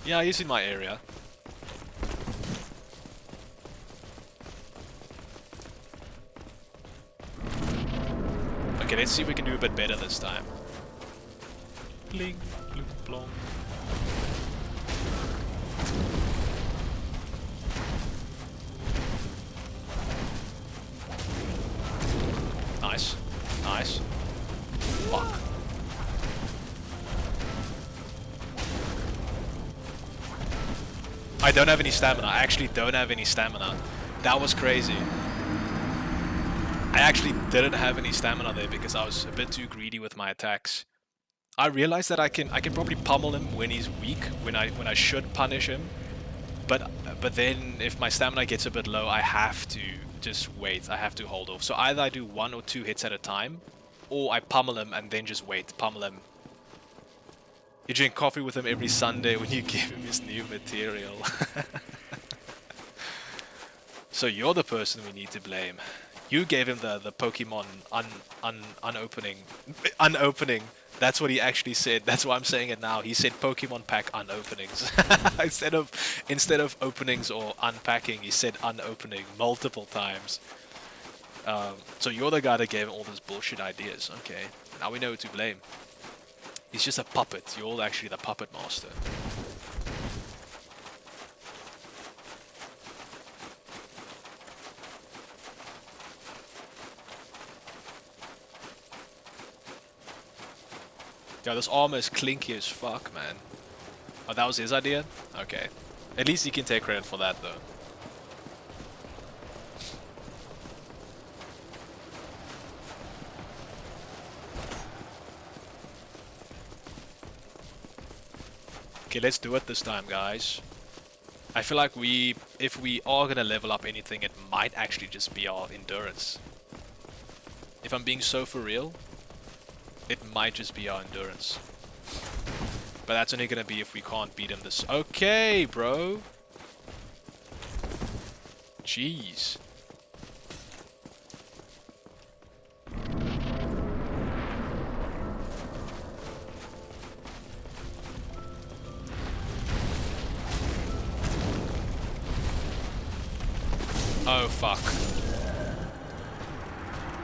Yeah, he's in my area. Okay, let's see if we can do a bit better this time. Bling, bling, blong. Nice. Nice. Fuck. I don't have any stamina. I actually don't have any stamina. That was crazy. I actually didn't have any stamina there because I was a bit too greedy with my attacks. I realized that I can probably pummel him when he's weak, when I should punish him. But then if my stamina gets a bit low, I have to just wait. I have to hold off. So either I do 1 or 2 hits at a time, or I pummel him and then just wait, pummel him. You drink coffee with him every Sunday when you give him his new material. So you're the person we need to blame. You gave him the Pokemon unopening. That's what he actually said. That's why I'm saying it now. He said Pokemon pack unopenings. instead of openings or unpacking, he said unopening multiple times. So you're the guy that gave him all those bullshit ideas. Okay, now we know who to blame. He's just a puppet. You're actually the puppet master. Yo, this armor is clinky as fuck, man. Oh, that was his idea? Okay. At least he can take credit for that, though. Okay, let's do it this time, guys. I feel like if we are gonna level up anything, it might actually just be our endurance. If I'm being so for real, it might just be our endurance. But that's only gonna be if we can't beat him this. Okay, bro. Jeez. Oh, fuck.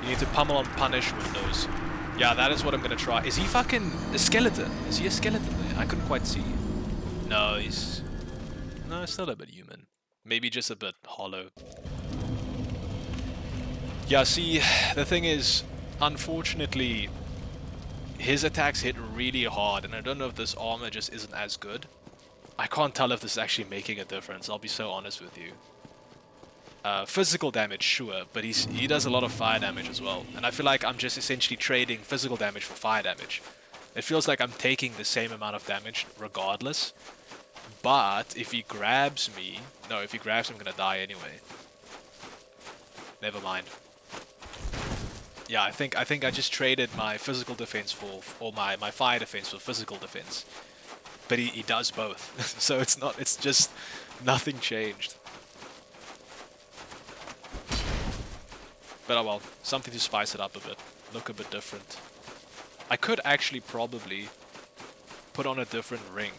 You need to pummel on punish windows. Yeah, that is what I'm gonna try. Is he fucking a skeleton? Is he a skeleton there? I couldn't quite see. No, he's... No, he's still a bit human. Maybe just a bit hollow. Yeah, see, the thing is, unfortunately, his attacks hit really hard, and I don't know if this armor just isn't as good. I can't tell if this is actually making a difference, I'll be so honest with you. Physical damage, sure, but he does a lot of fire damage as well. And I feel like I'm just essentially trading physical damage for fire damage. It feels like I'm taking the same amount of damage regardless. But if he grabs me... No, if he grabs me, I'm gonna die anyway. Never mind. Yeah, I think I just traded my physical defense for... Or my fire defense for physical defense. But he does both. So it's not... It's just... Nothing changed. But oh well, something to spice it up a bit. Look a bit different. I could actually probably put on a different ring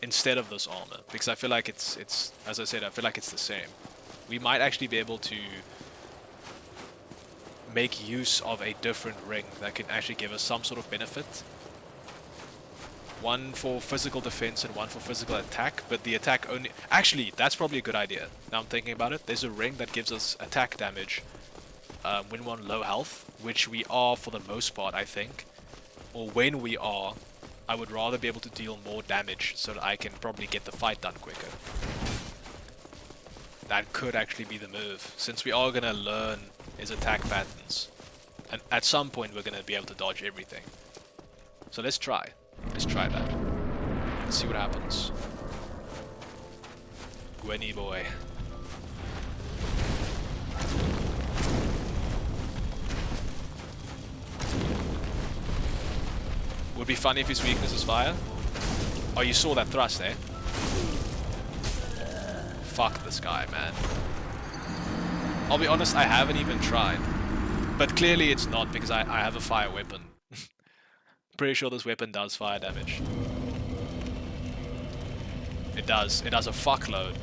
instead of this armor, because I feel like it's as I said, I feel like it's the same. We might actually be able to make use of a different ring that can actually give us some sort of benefit. One for physical defense and one for physical attack, but the attack only... Actually, that's probably a good idea. Now I'm thinking about it. There's a ring that gives us attack damage when we're on low health, which we are for the most part, I think. Or when we are, I would rather be able to deal more damage so that I can probably get the fight done quicker. That could actually be the move, since we are going to learn his attack patterns. And at some point we're going to be able to dodge everything. So let's try. Let's try that. Let's see what happens. Gwenny boy. Would be funny if his weakness is fire. Oh, you saw that thrust, eh? Fuck this guy, man. I'll be honest, I haven't even tried. But clearly it's not, because I have a fire weapon. Pretty sure this weapon does fire damage. It does. It does a fuckload.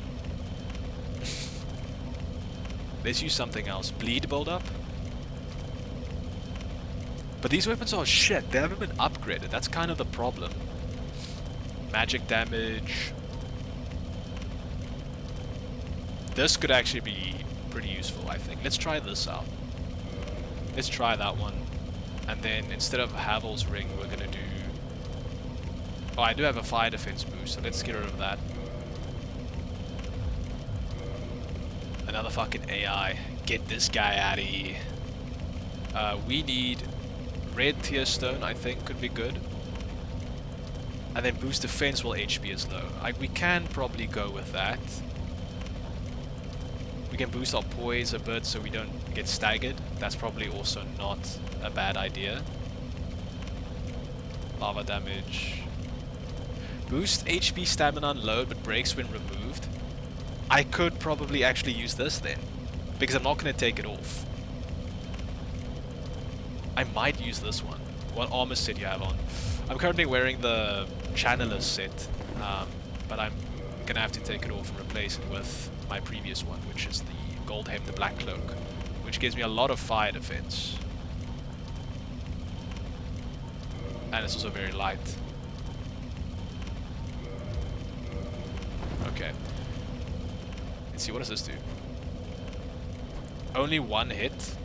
Let's use something else. Bleed build-up? But these weapons are shit. They haven't been upgraded. That's kind of the problem. Magic damage. This could actually be pretty useful, I think. Let's try this out. Let's try that one. And then instead of Havel's ring, we're gonna do... Oh, I do have a fire defense boost, so let's get rid of that. Another fucking AI. Get this guy out of here. We need red tier stone, I think, could be good. And then boost defense while HP is low. We can probably go with that. We can boost our poise a bit so we don't get staggered. That's probably also not a bad idea. Lava damage. Boost HP stamina and load but breaks when removed. I could probably actually use this then, because I'm not going to take it off. I might use this one. What armor set you have on? I'm currently wearing the Channeler set, but I'm going to have to take it off and replace it with my previous one, which is the Gold Hem, the Black Cloak, which gives me a lot of fire defense. And it's also very light. Okay. Let's see, what does this do? Only one hit.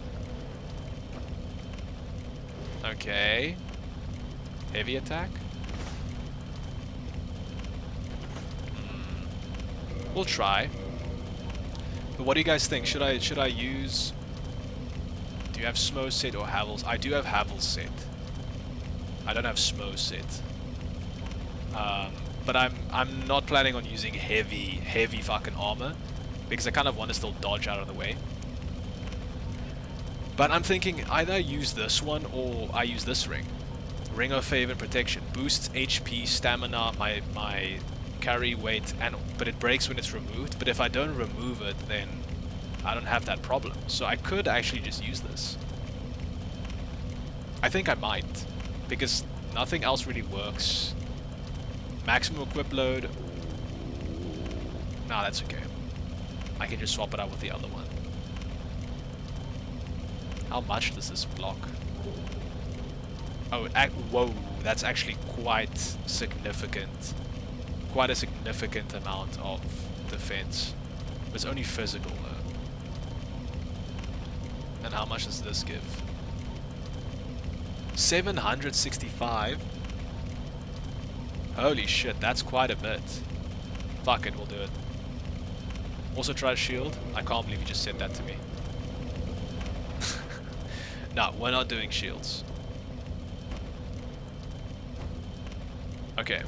Okay. Heavy attack? We'll try. But what do you guys think? Should I use... Do you have Smo set or Havel's? I do have Havel's set. I don't have Smo set. But I'm not planning on using heavy fucking armor, because I kind of want to still dodge out of the way. But I'm thinking either use this one or I use this ring. Ring of Favor and Protection. Boosts HP, stamina, my carry weight, but it breaks when it's removed. But if I don't remove it, then I don't have that problem. So I could actually just use this. I think I might, because nothing else really works. Maximum equip load. Nah, that's okay. I can just swap it out with the other one. How much does this block? Oh, whoa, that's actually quite significant. Quite a significant amount of defense. But it's only physical though. And how much does this give? 765? Holy shit, that's quite a bit. Fuck it, we'll do it. Also try shield. I can't believe you just said that to me. No, we're not doing shields. Okay.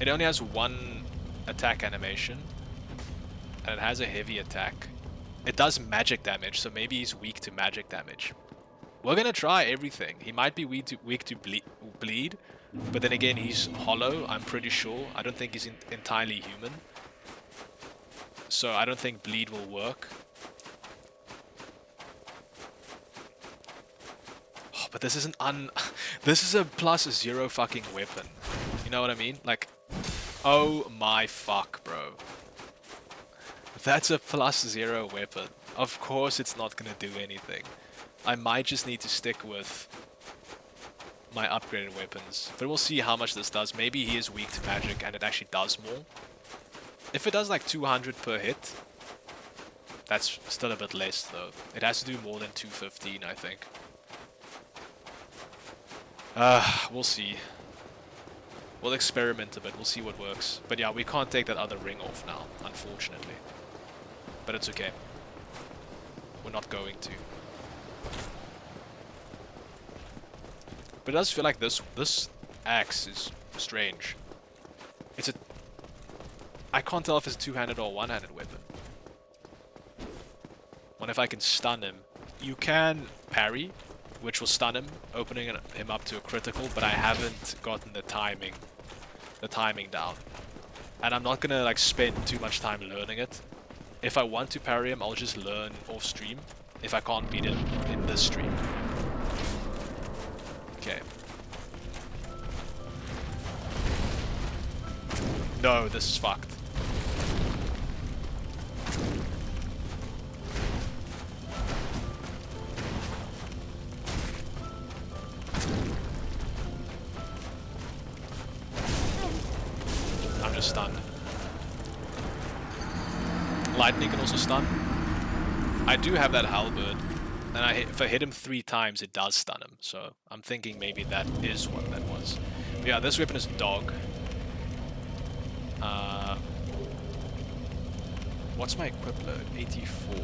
It only has one attack animation. And it has a heavy attack. It does magic damage, so maybe he's weak to magic damage. We're gonna try everything. He might be weak to bleed. But then again, he's hollow, I'm pretty sure. I don't think he's entirely human. So I don't think bleed will work. Oh, but this is this is a +0 fucking weapon. You know what I mean? Like, oh my fuck, bro. That's a +0 weapon. Of course it's not gonna do anything. I might just need to stick with my upgraded weapons. But we'll see how much this does. Maybe he is weak to magic and it actually does more. If it does like 200 per hit, that's still a bit less though. It has to do more than 215, I think. We'll see. We'll experiment a bit, we'll see what works. But yeah, we can't take that other ring off now, unfortunately. But it's okay. We're not going to. But it does feel like this axe is strange. I can't tell if it's a two-handed or a one-handed weapon. Wonder if I can stun him. You can parry, which will stun him, opening him up to a critical, but I haven't gotten the timing down. And I'm not gonna like spend too much time learning it. If I want to parry him, I'll just learn off stream. If I can't beat him in this stream. Okay. No, this is fucked. I'm just stunned. Lightning can also stun. I do have that halberd, and if I hit him 3 times, it does stun him. So I'm thinking maybe that is what that was. But yeah, this weapon is dog. What's my equip load? 84.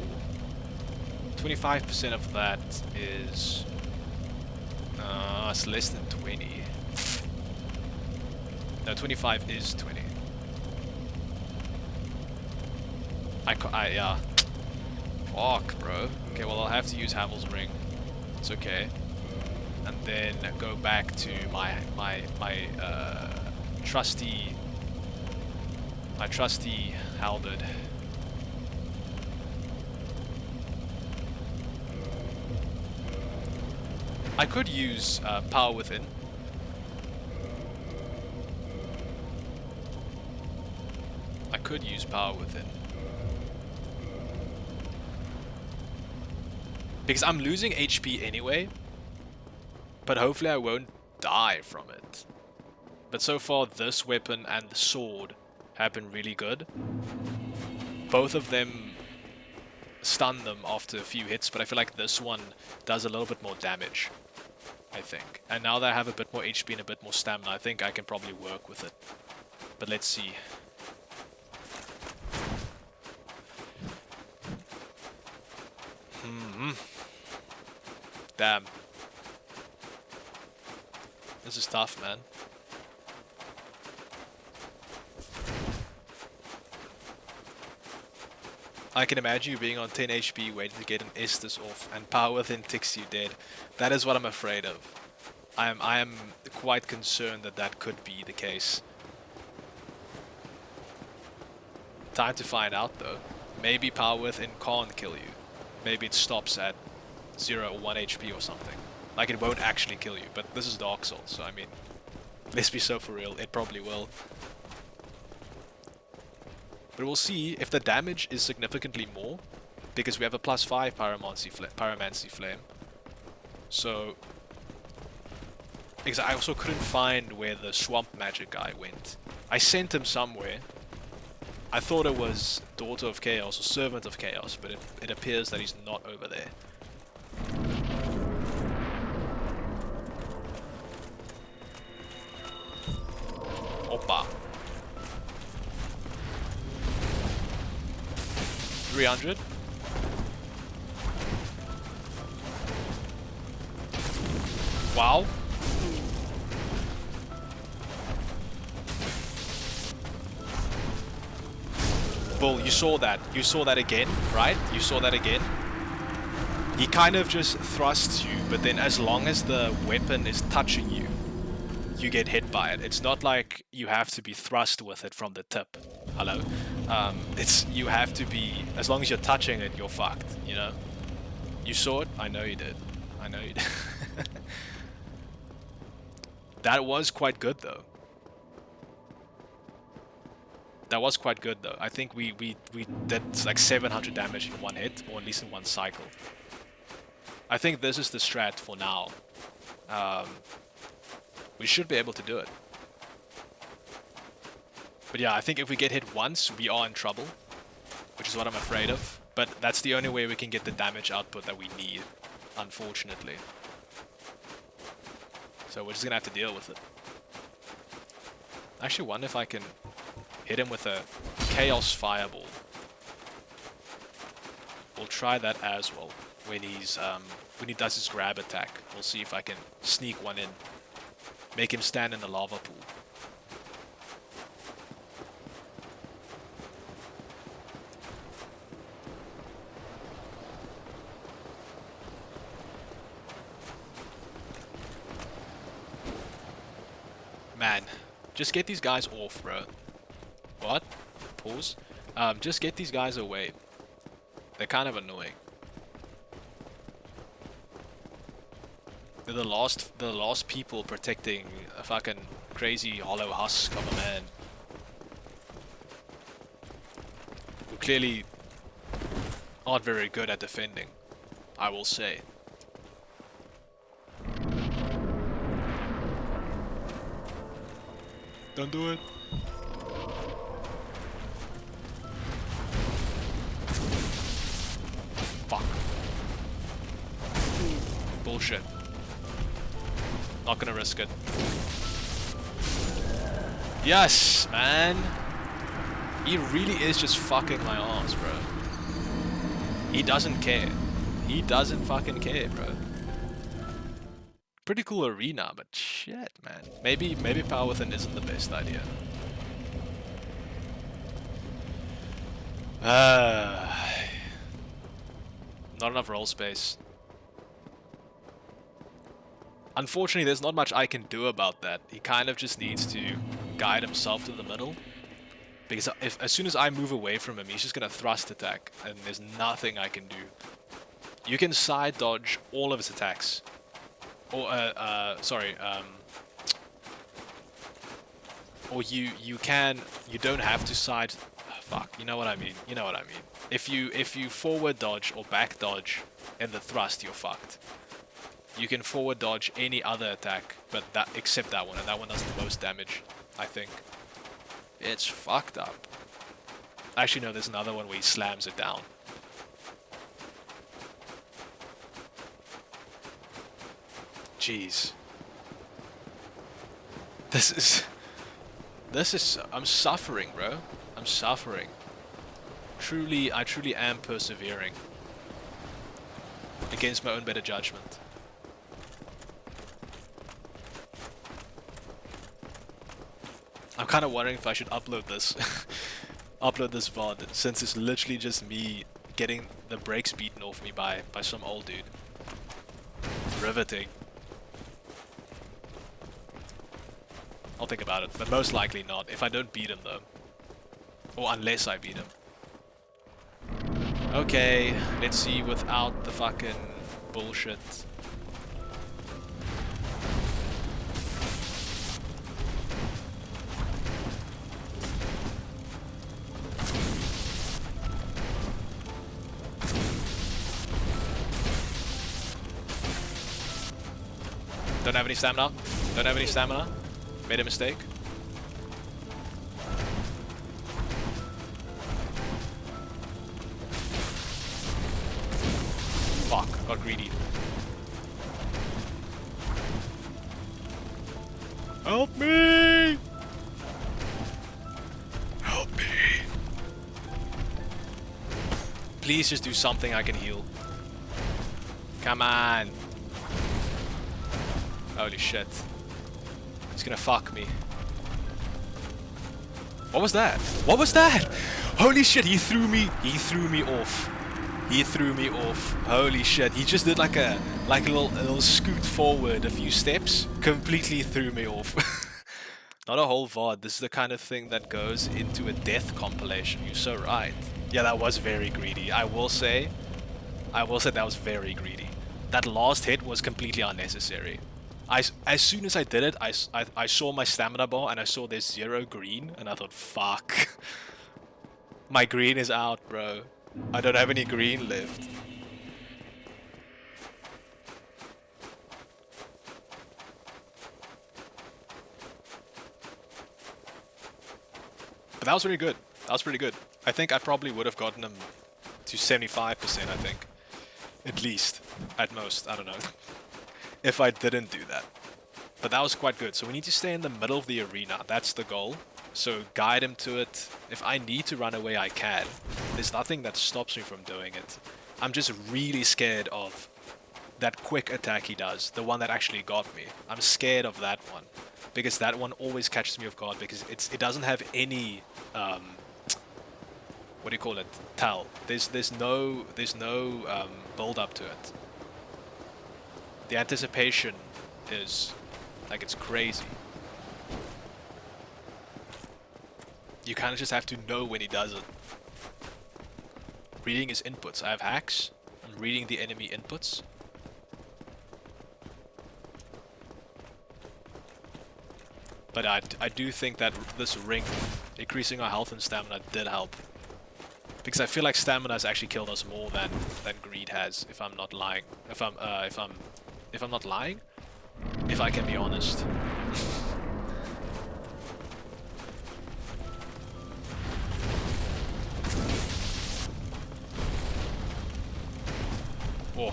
25% of that is... it's less than 20. No, 25 is 20. Yeah. Fuck, bro. Okay, well, I'll have to use Havel's ring. It's okay. And then go back to my trusty halberd. I could use power within. I could use power within. Because I'm losing HP anyway. But hopefully I won't die from it. But so far this weapon and the sword have been really good. Both of them stun them after a few hits, but I feel like this one does a little bit more damage, I think. And now that I have a bit more HP and a bit more stamina, I think I can probably work with it. But let's see. Damn. This is tough, man. I can imagine you being on 10 HP waiting to get an Estus off and power within ticks you dead. That is what I'm afraid of. I am quite concerned that that could be the case. Time to find out though. Maybe power within can't kill you. Maybe it stops at 0 or 1 HP or something. Like it won't actually kill you, but this is Dark Souls, so I mean, let's be so for real, it probably will. But we'll see if the damage is significantly more, because we have a +5 Pyromancy Flame. So, because I also couldn't find where the Swamp Magic guy went. I sent him somewhere. I thought it was Daughter of Chaos or Servant of Chaos, but it appears that he's not over there. Oppa. 300. Wow. Bull, you saw that. You saw that again, right? You saw that again. He kind of just thrusts you, but then as long as the weapon is touching you, you get hit by it. It's not like you have to be thrust with it from the tip. Hello? It's you have to be, as long as you're touching it, you're fucked, you know? You saw it? I know you did. I know you did. That was quite good though. That was quite good though. I think we did like 700 damage in one hit, or at least in one cycle. I think this is the strat for now. We should be able to do it. But yeah, I think if we get hit once, we are in trouble, which is what I'm afraid of. But that's the only way we can get the damage output that we need, unfortunately. So we're just gonna have to deal with it. I actually wonder if I can hit him with a Chaos Fireball. We'll try that as well when he does his grab attack. We'll see if I can sneak one in, make him stand in the lava pool. Man, just get these guys off, bro. What? Pause. Just get these guys away. They're kind of annoying. They're the last people protecting a fucking crazy hollow husk of a man. Who clearly aren't very good at defending, I will say. Don't do it. Fuck. Bullshit. Not gonna risk it. Yes, man. He really is just fucking my ass, bro. He doesn't care. He doesn't fucking care, bro. Pretty cool arena, but shit, man. Maybe power within isn't the best idea. Not enough roll space. Unfortunately, there's not much I can do about that. He kind of just needs to guide himself to the middle. Because as soon as I move away from him, he's just gonna thrust attack, and there's nothing I can do. You can side dodge all of his attacks. Or, or you don't have to side... Fuck, you know what I mean. You know what I mean. If you forward dodge or back dodge in the thrust, you're fucked. You can forward dodge any other attack, but except that one, and that one does the most damage, I think. It's fucked up. Actually, no, there's another one where he slams it down. Jeez. This is... I'm suffering, bro. I'm suffering. I truly am persevering. Against my own better judgment. I'm kind of wondering if I should upload this. Upload this VOD, since it's literally just me getting the brakes beaten off me by some old dude. Riveting. I'll think about it, but most likely not, if I don't beat him though. Or unless I beat him. Okay, let's see without the fucking bullshit. Don't have any stamina. Don't have any stamina. Made a mistake. Fuck, got greedy. Help me! Help me! Please just do something I can heal. Come on. Holy shit. He's gonna fuck me. What was that? What was that? Holy shit, he threw me off. He threw me off. Holy shit. He just did like a little scoot forward a few steps. Completely threw me off. Not a whole VOD. This is the kind of thing that goes into a death compilation. You're so right. Yeah, that was very greedy. I will say that was very greedy. That last hit was completely unnecessary. As soon as I did it, I saw my stamina bar and I saw there's 0 green and I thought, fuck. My green is out, bro. I don't have any green left. But that was really good. That was pretty good. I think I probably would have gotten him to 75%, I think. At least. At most. I don't know. If I didn't do that. But that was quite good. So we need to stay in the middle of the arena. That's the goal. So guide him to it. If I need to run away, I can. There's nothing that stops me from doing it. I'm just really scared of that quick attack he does. The one that actually got me. I'm scared of that one. Because that one always catches me off guard because it doesn't have any what do you call it? Tell. There's no build up to it. The anticipation is like it's crazy. You kind of just have to know when he does it. Reading his inputs. I have hacks. I'm reading the enemy inputs. But I do think that this ring, increasing our health and stamina, did help. Because I feel like stamina has actually killed us more than greed has, if I'm not lying. If I'm not lying, if I can be honest. Oh.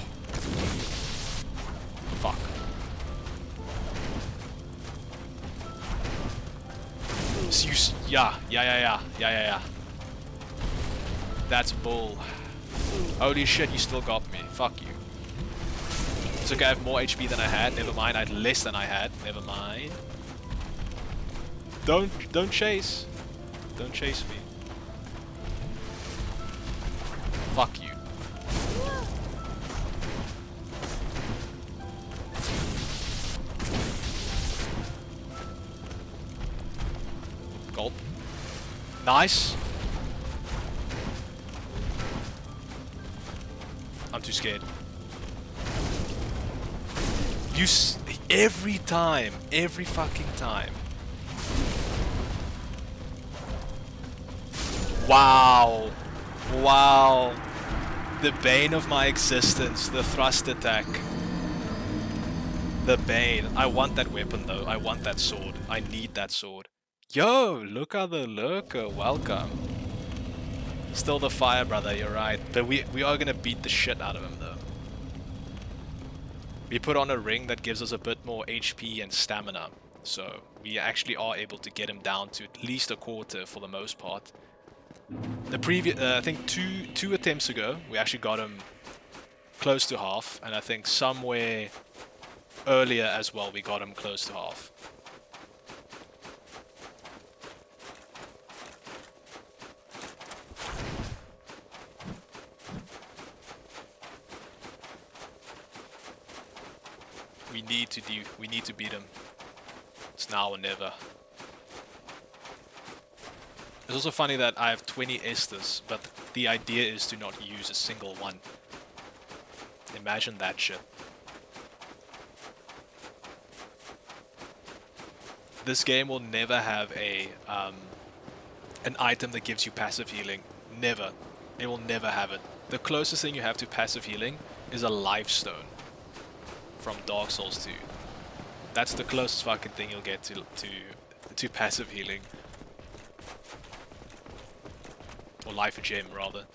Fuck. Yeah. That's bull. Holy shit, you still got me. Fuck you. It's okay, I have more HP than I had. Never mind, I had less than I had. Never mind. Don't chase. Don't chase me. Fuck you. Gulp. Nice. I'm too scared. Every time, every fucking time. Wow. Wow. The bane of my existence, the thrust attack. The bane. I want that weapon though. I want that sword. I need that sword. Yo, look at the lurker. Welcome. Still the fire, brother, you're right. But we are gonna beat the shit out of him though. We put on a ring that gives us a bit more HP and stamina. So we actually are able to get him down to at least a quarter for the most part. The previous, I think two attempts ago, we actually got him close to half. And I think somewhere earlier as well, we got him close to half. We need to beat him. It's now or never. It's also funny that I have 20 Esthers, but the idea is to not use a single one. Imagine that shit. This game will never have an item that gives you passive healing. Never. It will never have it. The closest thing you have to passive healing is a life stone from Dark Souls 2. That's the closest fucking thing you'll get to passive healing. Or life gem, rather.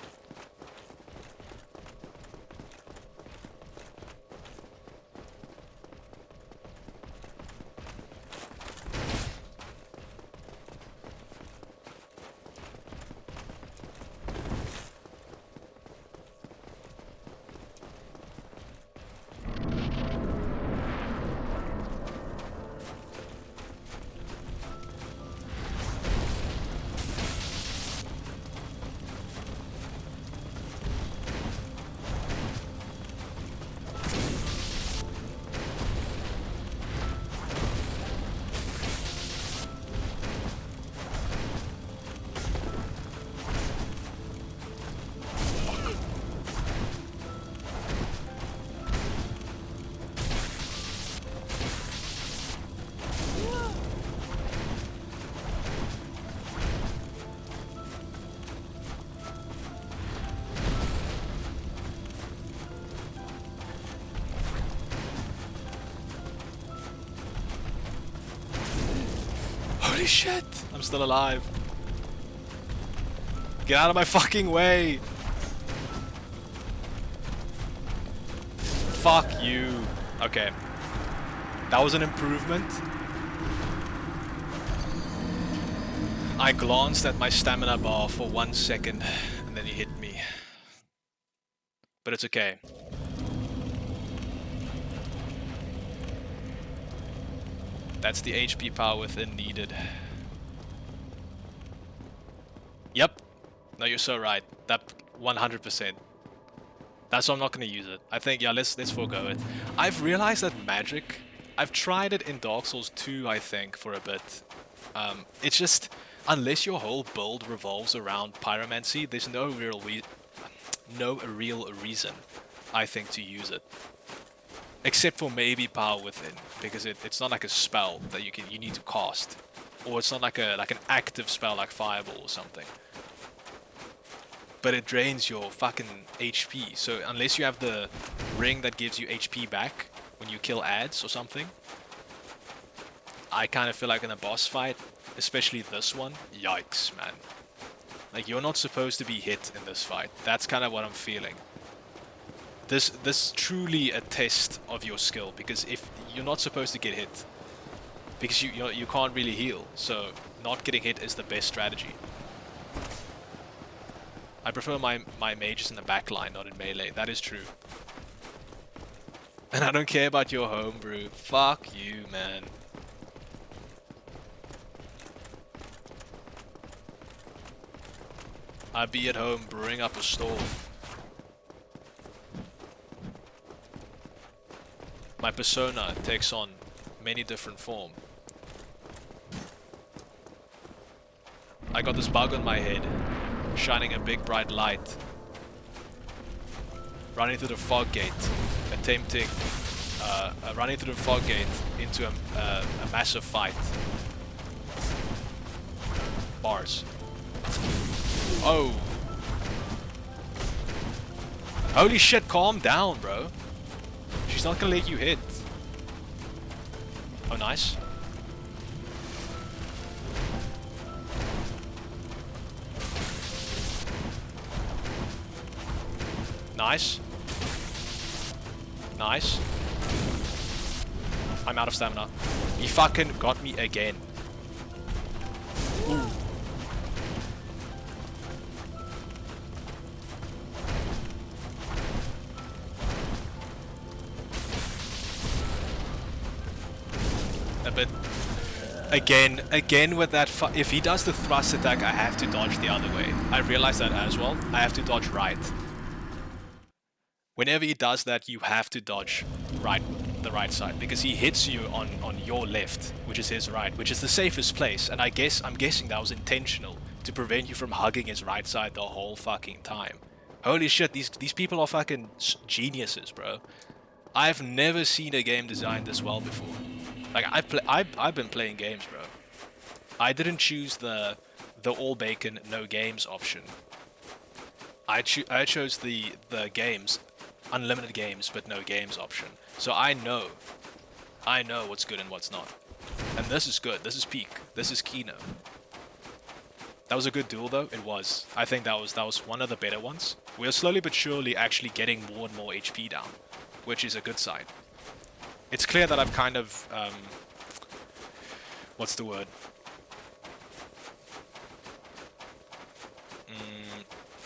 Holy shit! I'm still alive. Get out of my fucking way! Fuck you. Okay. That was an improvement. I glanced at my stamina bar for 1 second, and then he hit me. But it's okay. That's the HP power within needed. Yep. No, you're so right. That 100%. That's why I'm not going to use it. I think, yeah, let's forego it. I've realized that magic, I've tried it in Dark Souls 2, I think, for a bit. It's just, unless your whole build revolves around pyromancy, there's no real reason, I think, to use it. Except for maybe power within, because it's not like a spell that you need to cast, or it's not like an active spell like fireball or something. But it drains your fucking HP. So unless you have the ring that gives you HP back when you kill ads or something, I kind of feel like in a boss fight, especially this one, yikes, man. Like, you're not supposed to be hit in this fight. That's kind of what I'm feeling. This is truly a test of your skill, because if you're not supposed to get hit, because you can't really heal, so not getting hit is the best strategy. I prefer my mages in the back line, not in melee. That is true. And I don't care about your homebrew. Fuck you, man. I'd be at home brewing up a storm. My persona takes on many different forms. I got this bug on my head, shining a big bright light, running through the fog gate, attempting running through the fog gate into a massive fight. Bars. Oh. Holy shit, calm down, bro. She's not gonna let you hit. Oh, nice. Nice. Nice. I'm out of stamina. He fucking got me again. Ooh. A bit. Again with that. If he does the thrust attack, I have to dodge the other way. I realize that as well. I have to dodge right. Whenever he does that, you have to dodge the right side, because he hits you on your left, which is his right, which is the safest place. And I'm guessing that was intentional to prevent you from hugging his right side the whole fucking time. Holy shit, these people are fucking geniuses, bro. I've never seen a game designed this well before. Like, I've been playing games, bro. I didn't choose the all bacon no games option. I chose the games, unlimited games but no games option. So I know what's good and what's not. And this is good. This is peak. This is Kino. That was a good duel though. It was. I think that was one of the better ones. We're slowly but surely actually getting more and more HP down, which is a good sign. It's clear that I've kind of what's the word?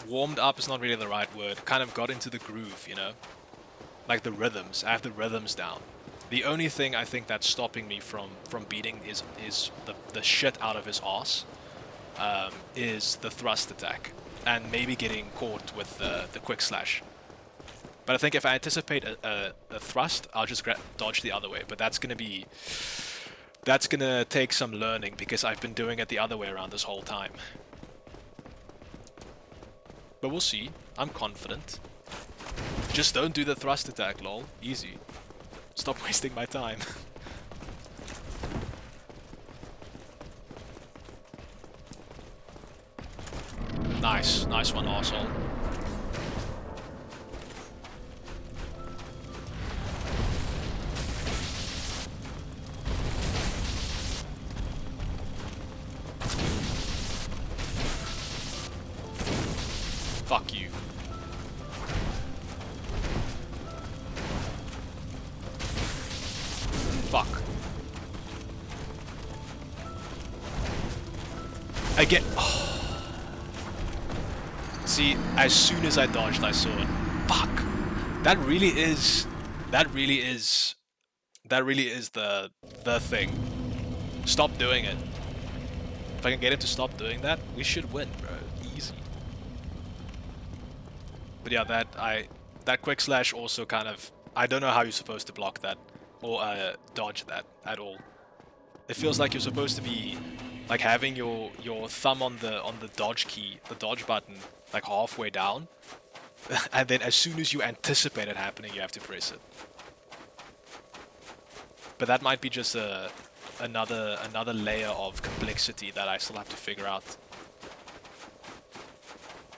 Warmed up is not really the right word. Kind of got into the groove, you know? Like the rhythms. I have the rhythms down. The only thing I think that's stopping me from beating is the shit out of his ass is the thrust attack. And maybe getting caught with the quick slash. But I think if I anticipate a thrust, I'll just dodge the other way. But that's gonna take some learning, because I've been doing it the other way around this whole time. But we'll see. I'm confident. Just don't do the thrust attack, lol. Easy. Stop wasting my time. Nice. Nice one, arsehole. Fuck you. Fuck. I get... Oh. See, as soon as I dodged, I saw it. Fuck. That really is the thing. Stop doing it. If I can get him to stop doing that, we should win, bro. Easy. But yeah, that quick slash also kind of, I don't know how you're supposed to block that or dodge that at all. It feels like you're supposed to be like having your thumb on the dodge key, the dodge button, like halfway down, and then as soon as you anticipate it happening, you have to press it. But that might be just another layer of complexity that I still have to figure out.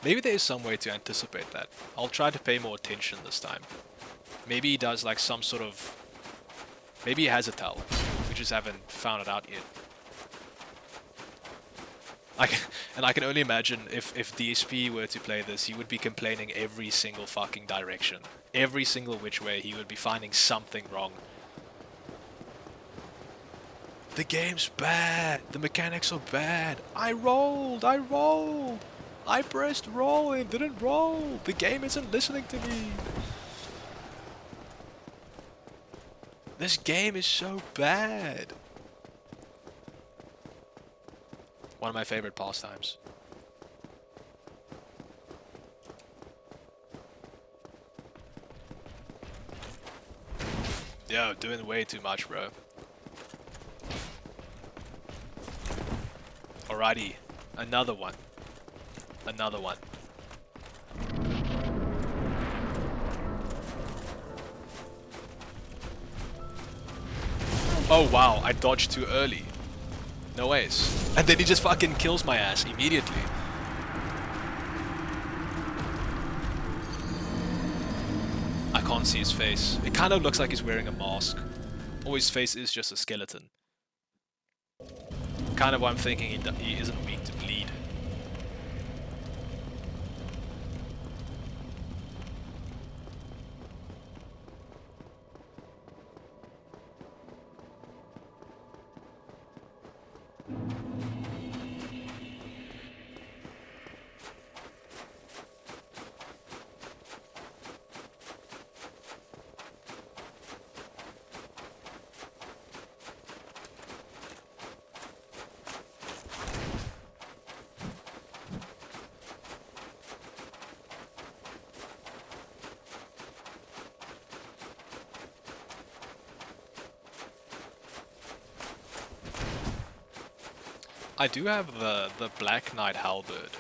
Maybe there is some way to anticipate that. I'll try to pay more attention this time. Maybe he does like some sort of... Maybe he has a tell. We just haven't found it out yet. And I can only imagine if DSP were to play this, he would be complaining every single fucking direction. Every single which way, he would be finding something wrong. The game's bad. The mechanics are bad. I rolled. I pressed roll, it didn't roll. The game isn't listening to me. This game is so bad. One of my favorite pastimes. Yo, doing way too much, bro. Alrighty, another one. Another one. Oh wow, I dodged too early. No ways. And then he just fucking kills my ass immediately. I can't see his face. It kind of looks like he's wearing a mask. Or his face is just a skeleton. Kind of why I'm thinking he isn't weak to bleed. I do have the Black Knight Halberd.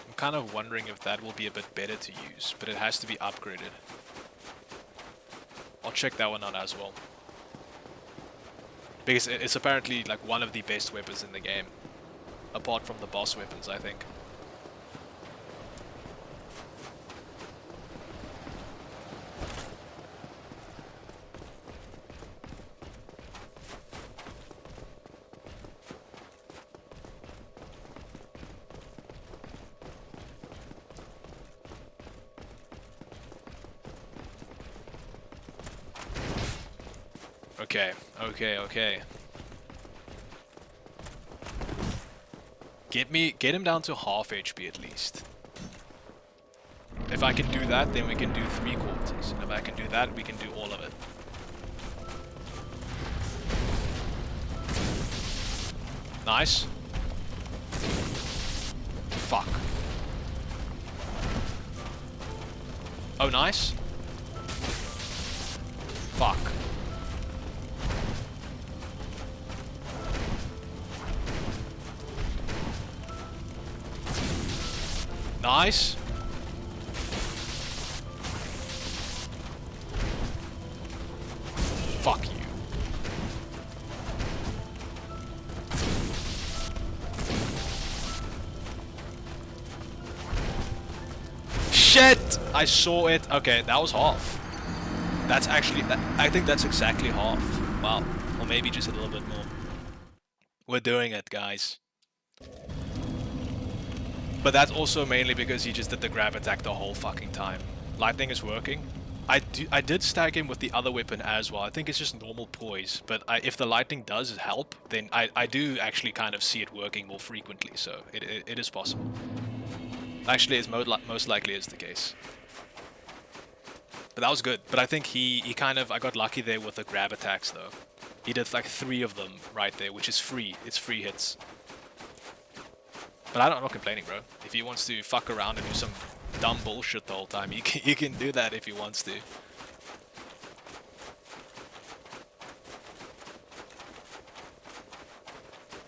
I'm kind of wondering if that will be a bit better to use, but it has to be upgraded. I'll check that one out as well. Because it's apparently like one of the best weapons in the game. Apart from the boss weapons, I think. Okay. Get him down to half HP at least. If I can do that, then we can do 3/4. And if I can do that, we can do all of it. Nice. Fuck. Oh, nice. Fuck. Nice. Fuck you. Shit! I saw it. Okay, that was half. That's actually... I think that's exactly half. Wow. Or maybe just a little bit more. We're doing it, guys. But that's also mainly because he just did the grab attack the whole fucking time. Lightning is working. I did stag him with the other weapon as well. I think it's just normal poise, but if the lightning does help, then I do actually kind of see it working more frequently, so it is possible. Actually, it's most likely is the case. But that was good. But I think he kind of, I got lucky there with the grab attacks though. He did like 3 of them right there, which is free. It's free hits. But I'm not complaining, bro. If he wants to fuck around and do some dumb bullshit the whole time, he can do that if he wants to.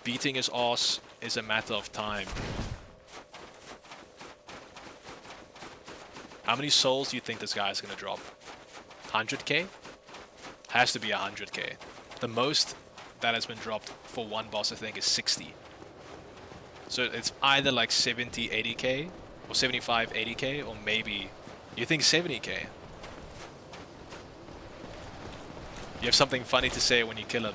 Beating his ass is a matter of time. How many souls do you think this guy is gonna drop? 100k? Has to be 100k. The most that has been dropped for one boss, I think, is 60. So it's either like 70, 80k, or 75, 80k, or maybe you think 70k. You have something funny to say when you kill him.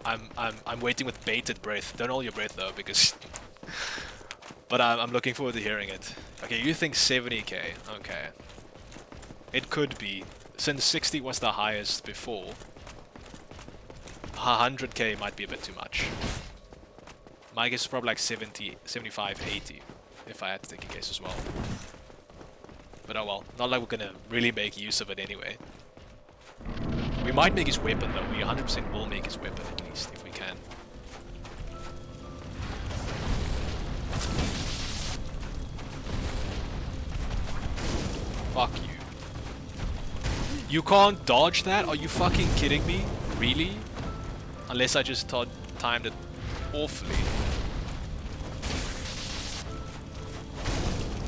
I'm waiting with bated breath. Don't hold your breath though, because. But I'm looking forward to hearing it. Okay, you think 70k? Okay. It could be, since 60 was the highest before. 100k might be a bit too much. My guess is probably like 70, 75, 80, if I had to take a guess as well. But oh well, not like we're gonna really make use of it anyway. We might make his weapon though, we 100% will make his weapon at least, if we can. Fuck you. You can't dodge that? Are you fucking kidding me? Really? Unless I just timed it awfully.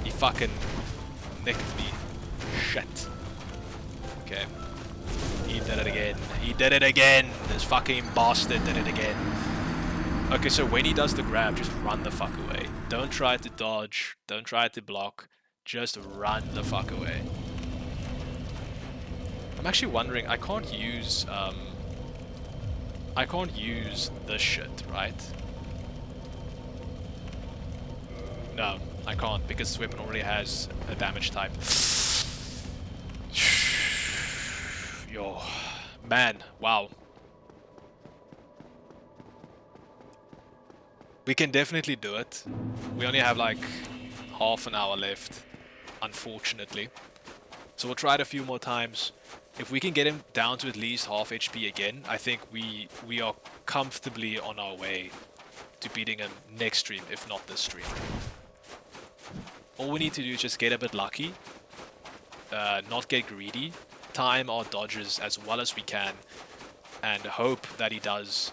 He fucking nicked me. Shit. Okay. He did it again. He did it again! This fucking bastard did it again. Okay, so when he does the grab, just run the fuck away. Don't try to dodge. Don't try to block. Just run the fuck away. I'm actually wondering, I can't use this shit, right? No, I can't, because this weapon already has a damage type. Yo, man, wow. We can definitely do it. We only have like half an hour left, unfortunately. So we'll try it a few more times. If we can get him down to at least half HP again, I think we are comfortably on our way to beating him next stream, if not this stream. All we need to do is just get a bit lucky, not get greedy, time our dodges as well as we can, and hope that he does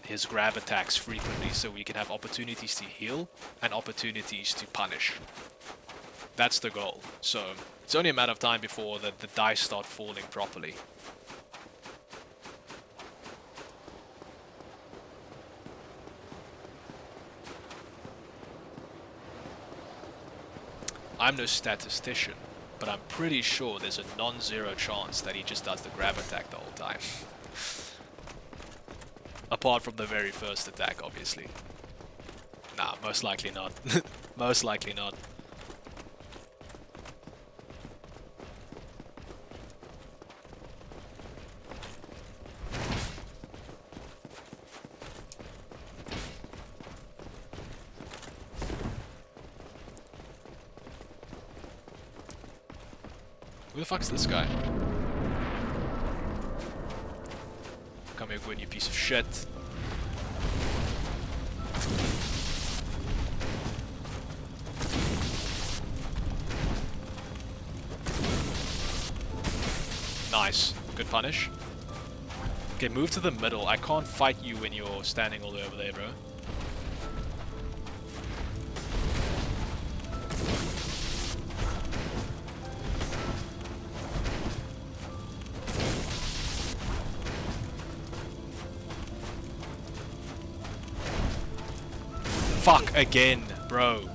his grab attacks frequently so we can have opportunities to heal and opportunities to punish. That's the goal. So it's only a matter of time before the dice start falling properly. I'm no statistician, but I'm pretty sure there's a non-zero chance that he just does the grab attack the whole time. Apart from the very first attack, obviously. Nah, most likely not. Most likely not. Who the fuck's this guy? Come here, Gwen, you piece of shit. Nice. Good punish. Okay, move to the middle. I can't fight you when you're standing all the way over there, bro. Fuck again, bro.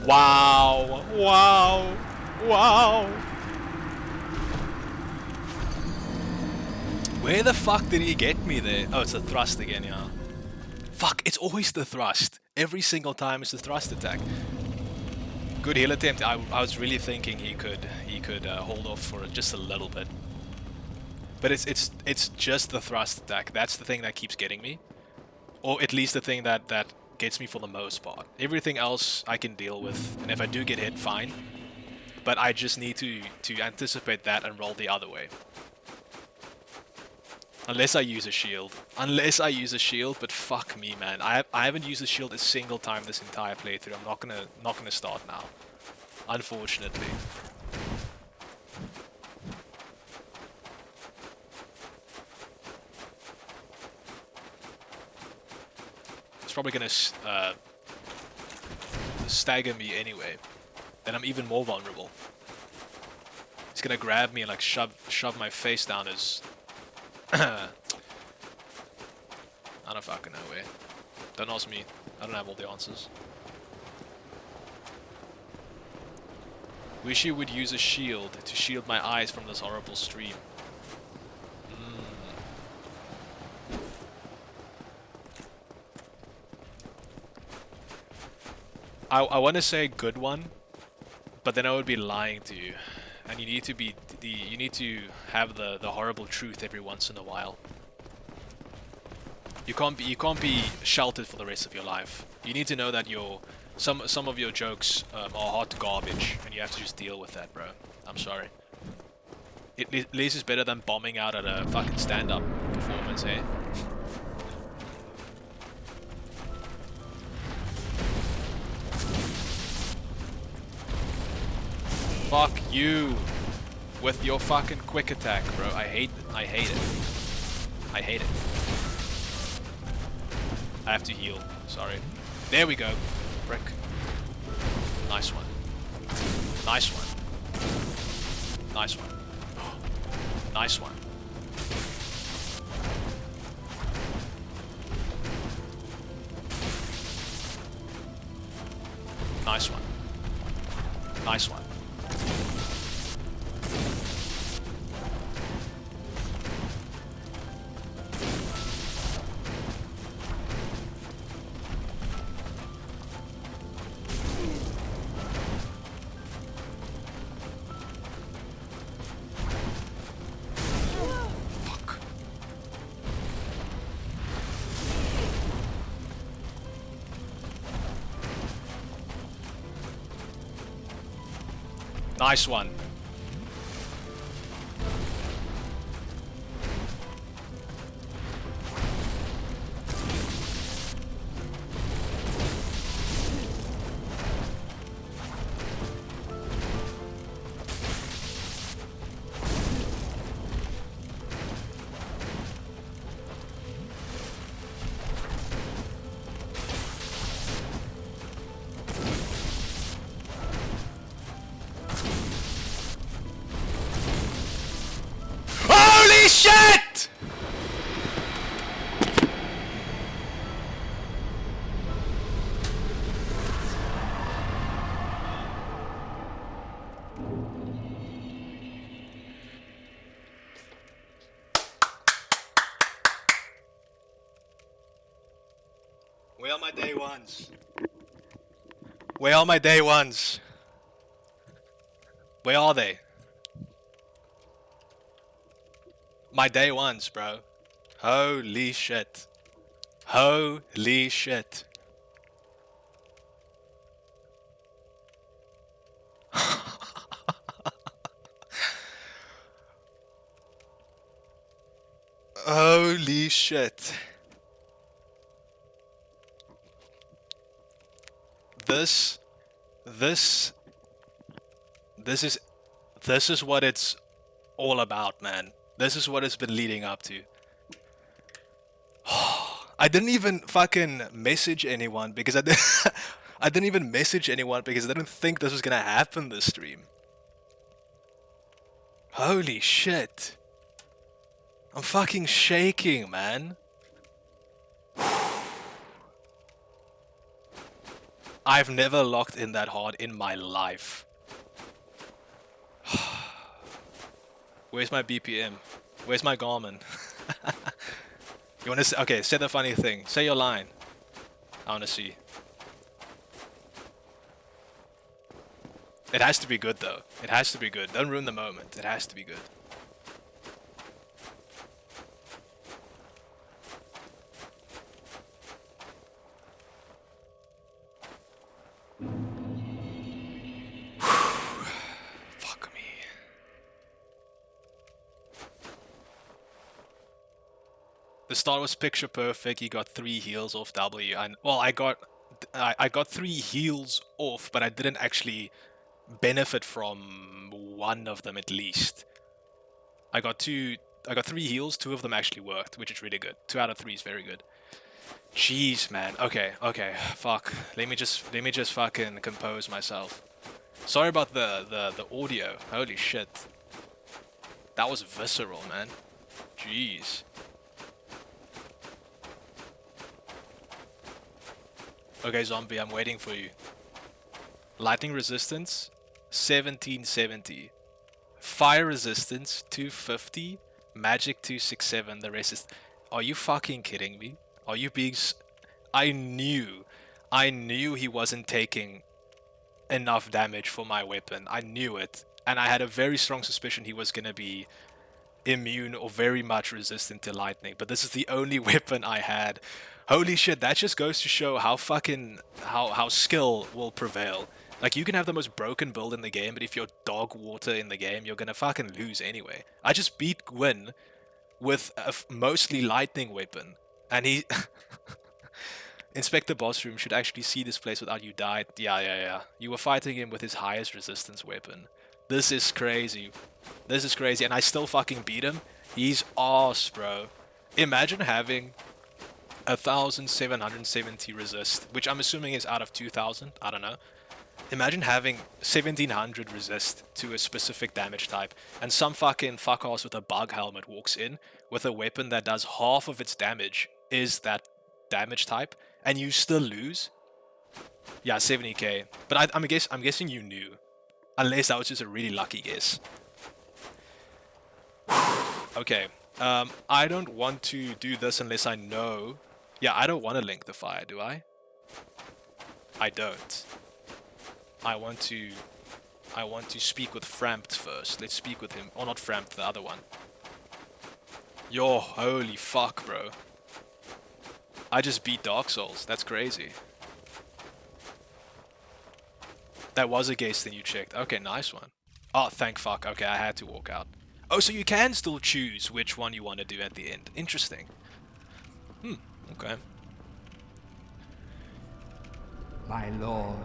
Wow. Wow. Wow. Where the fuck did he get me there? Oh, it's the thrust again, yeah. Fuck, it's always the thrust. Every single time it's the thrust attack. Good heal attempt. I was really thinking he could hold off for just a little bit. But it's just the thrust attack. That's the thing that keeps getting me. Or at least the thing that gets me for the most part. Everything else I can deal with, and if I do get hit, fine. But I just need to anticipate that and roll the other way. Unless I use a shield. Unless I use a shield, but fuck me, man. I haven't used a shield a single time this entire playthrough. I'm not gonna start now. Unfortunately. It's probably gonna stagger me anyway. Then I'm even more vulnerable. He's gonna grab me and like shove my face down his... I don't fucking know where. Don't ask me. I don't have all the answers. Wish he would use a shield to shield my eyes from this horrible stream. I want to say a good one, but then I would be lying to you. And you need to have the horrible truth every once in a while. You can't be sheltered for the rest of your life. You need to know that some of your jokes are hot garbage, and you have to just deal with that, bro. I'm sorry. At least it's better than bombing out at a fucking stand-up performance, eh? Fuck you with your fucking quick attack, bro. I hate it. I hate it. I have to heal. Sorry. There we go. Brick. Nice one. Nice one. Nice one. Nice one. Nice one. Nice one. Nice one. Holy shit! Where are my day ones? Where are my day ones? Where are they? My day ones, bro. Holy shit. Holy shit. Holy shit. This is what it's all about, man. This is what it's been leading up to. I didn't even fucking message anyone because I didn't even message anyone because I didn't think this was gonna happen this stream. Holy shit. I'm fucking shaking, man. I've never locked in that hard in my life. Where's my BPM? Where's my Garmin? You wanna say, okay, say the funny thing. Say your line. I wanna see. It has to be good though. It has to be good. Don't ruin the moment. It has to be good. Fuck me. The start was picture perfect. You got 3 heals off W. And well, I got 3 heals off, but I didn't actually benefit from one of them at least. I got 3 heals. 2 of them actually worked, which is really good. 2 out of 3 is very good. Jeez, man. Okay. Fuck. Let me just fucking compose myself. Sorry about the audio. Holy shit. That was visceral, man. Jeez. Okay, zombie, I'm waiting for you. Lightning resistance, 1770. Fire resistance, 250. Magic, 267. The rest is... Are you fucking kidding me? Are you being... I knew he wasn't taking enough damage for my weapon. I knew it. And I had a very strong suspicion he was gonna be immune or very much resistant to lightning. But this is the only weapon I had. Holy shit, that just goes to show how fucking... How skill will prevail. Like, you can have the most broken build in the game, but if you're dog water in the game, you're gonna fucking lose anyway. I just beat Gwyn with a mostly lightning weapon. And he... Inspector Boss Room should actually see this place without you died. Yeah. You were fighting him with his highest resistance weapon. This is crazy. This is crazy, and I still fucking beat him. He's ass, bro. Imagine having 1,770 resist, which I'm assuming is out of 2,000. I don't know. Imagine having 1,700 resist to a specific damage type, and some fucking fuck-ass with a bug helmet walks in with a weapon that does half of its damage is that damage type, and you still lose. Yeah, 70k. But I'm guessing you knew, unless that was just a really lucky guess. Okay. I don't want to do this unless I know. Yeah, I don't want to link the fire, do I? I don't. I want to speak with Frampt first. Let's speak with him. Or not Frampt, the other one. Yo, holy fuck, bro. I just beat Dark Souls. That's crazy. That was a guess, then you checked. Okay, nice one. Oh, thank fuck. Okay, I had to walk out. Oh, so you can still choose which one you want to do at the end. Interesting. Okay. My lord,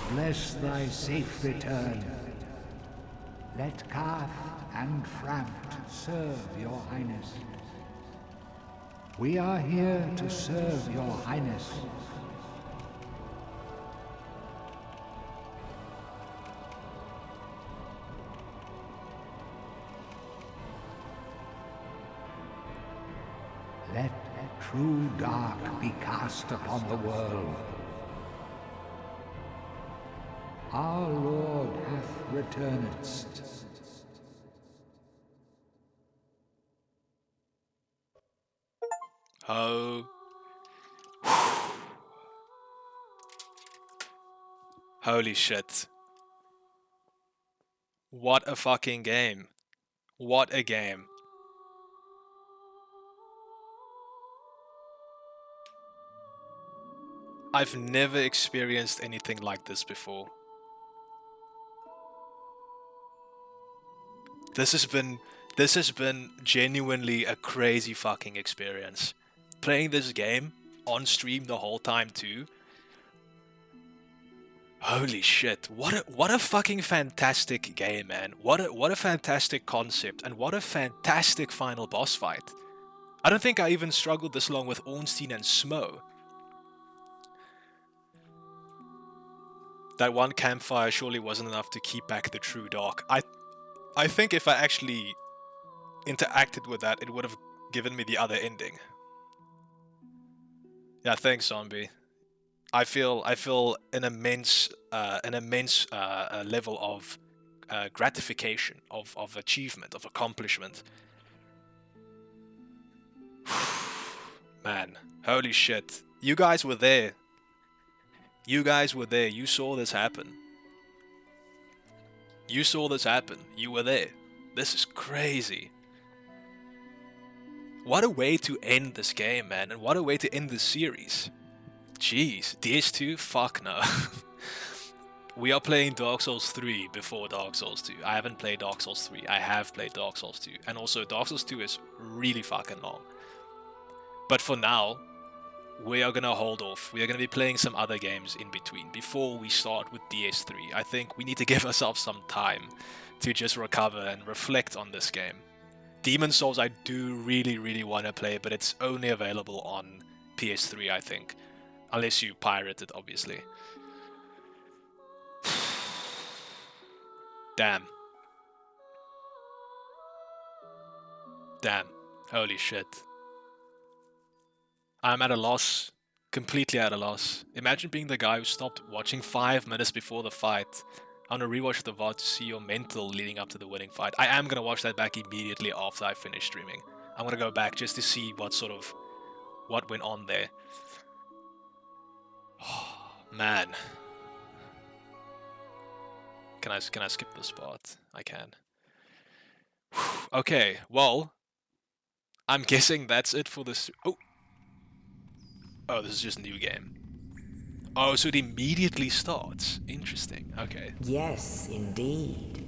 bless thy safe return. Let Kath and Frampt serve your highness. We are here to serve your highness. Let true dark be cast upon the world. Our Lord hath returned. Oh. Holy shit. What a fucking game. What a game. I've never experienced anything like this before. This has been genuinely a crazy fucking experience. Playing this game on stream the whole time too. Holy shit. What a fucking fantastic game, man. What a fantastic concept, and what a fantastic final boss fight. I don't think I even struggled this long with Ornstein and Smo. That one campfire surely wasn't enough to keep back the true dark. I think if I actually interacted with that, it would have given me the other ending. Yeah, thanks, zombie. I feel an immense level of gratification, of achievement, of accomplishment. Man, holy shit! You guys were there. You guys were there. You saw this happen. You saw this happen. You were there. This is crazy. What a way to end this game, man, and what a way to end this series. Jeez, DS2? Fuck no. We are playing Dark Souls 3 before Dark Souls 2. I haven't played Dark Souls 3. I have played Dark Souls 2. And also, Dark Souls 2 is really fucking long. But for now, we are gonna hold off. We are gonna be playing some other games in between before we start with DS3. I think we need to give ourselves some time to just recover and reflect on this game. Demon Souls I do really, really want to play, but it's only available on PS3, I think. Unless you pirate it, obviously. Damn. Damn. Holy shit. I'm at a loss. Completely at a loss. Imagine being the guy who stopped watching 5 minutes before the fight. I'm gonna rewatch the VOD to see your mental leading up to the winning fight. I am gonna watch that back immediately after I finish streaming. I'm gonna go back just to see what went on there. Oh, man. Can I skip this part? I can. Okay, well, I'm guessing that's it for this. Oh, this is just new game. Oh, so it immediately starts. Interesting. Okay. Yes, indeed.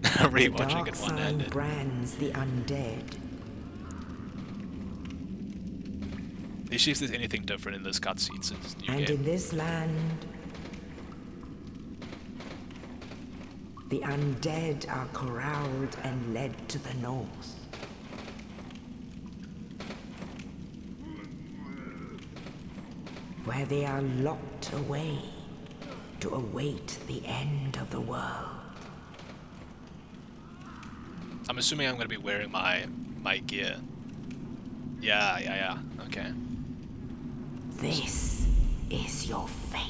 The Rewatching dark it sign one-handed. brands the undead. Let's see if there's anything different in this cutscene since new And game. in this land, the undead are corralled and led to the north. Where they are locked away to await the end of the world. I'm assuming I'm gonna be wearing my gear. Yeah. Okay. This is your fate.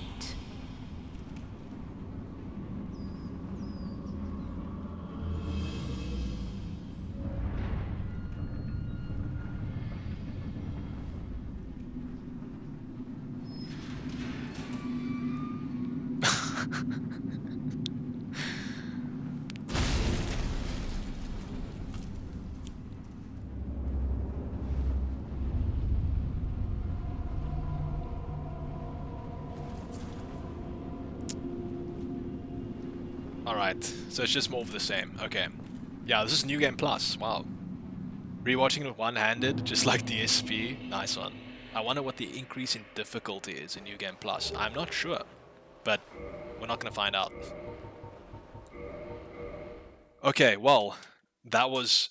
Alright, so it's just more of the same. Okay. Yeah, this is New Game Plus. Wow. Rewatching it one-handed, just like DSP. Nice one. I wonder what the increase in difficulty is in New Game Plus. I'm not sure, but we're not gonna find out. Okay, well, that was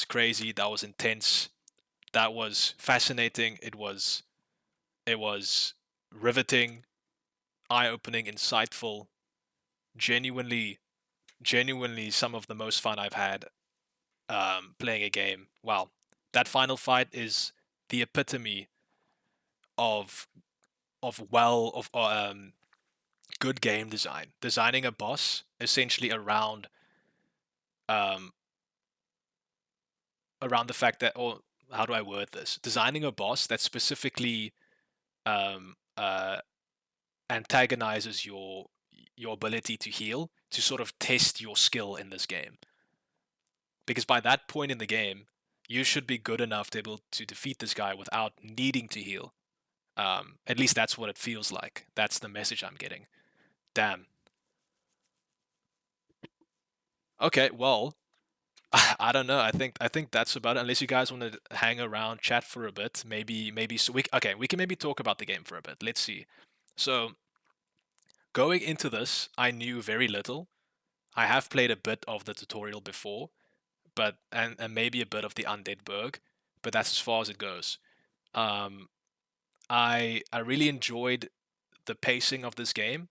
crazy. That was intense. That was fascinating. It was riveting, eye-opening, insightful. Genuinely some of the most fun I've had playing a game. Wow, that final fight is the epitome of good game design. Designing a boss essentially um, around the fact that, or how do I word this? Designing a boss that specifically um, uh, antagonizes your ability to heal, to sort of test your skill in this game. Because by that point in the game, you should be good enough to be able to defeat this guy without needing to heal. At least that's what it feels like. That's the message I'm getting. Damn. Okay, well, I don't know. I think that's about it. Unless you guys want to hang around, chat for a bit, maybe so we can maybe talk about the game for a bit. Let's see. So going into this, I knew very little. I have played a bit of the tutorial before, but and maybe a bit of the Undead Burg, but that's as far as it goes. Um, I really enjoyed the pacing of this game,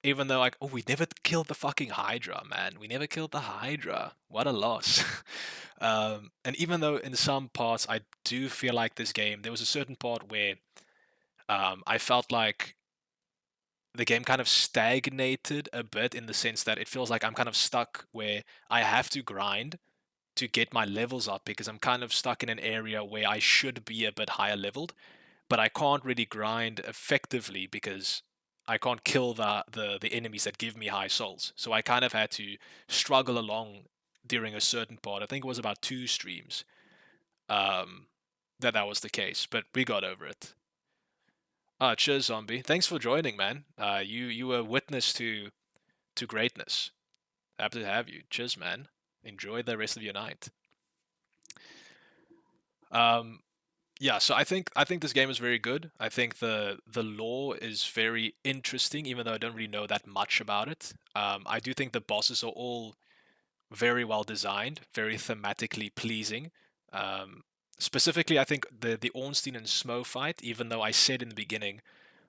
even though like, oh, we never killed the fucking Hydra, man. We never killed the Hydra. What a loss. And even though in some parts I do feel like this game, there was a certain part where I felt like the game kind of stagnated a bit in the sense that it feels like I'm kind of stuck where I have to grind to get my levels up because I'm kind of stuck in an area where I should be a bit higher leveled, but I can't really grind effectively because I can't kill the enemies that give me high souls. So I kind of had to struggle along during a certain part. I think it was about 2 streams um, that was the case, but we got over it. Cheers, zombie. Thanks for joining, man. You were witness to greatness. Happy to have you. Cheers, man. Enjoy the rest of your night. Um, yeah, so I think this game is very good. I think the lore is very interesting, even though I don't really know that much about it. I do think the bosses are all very well designed, very thematically pleasing. Um, Specifically, I think the Ornstein and Smo fight, even though I said in the beginning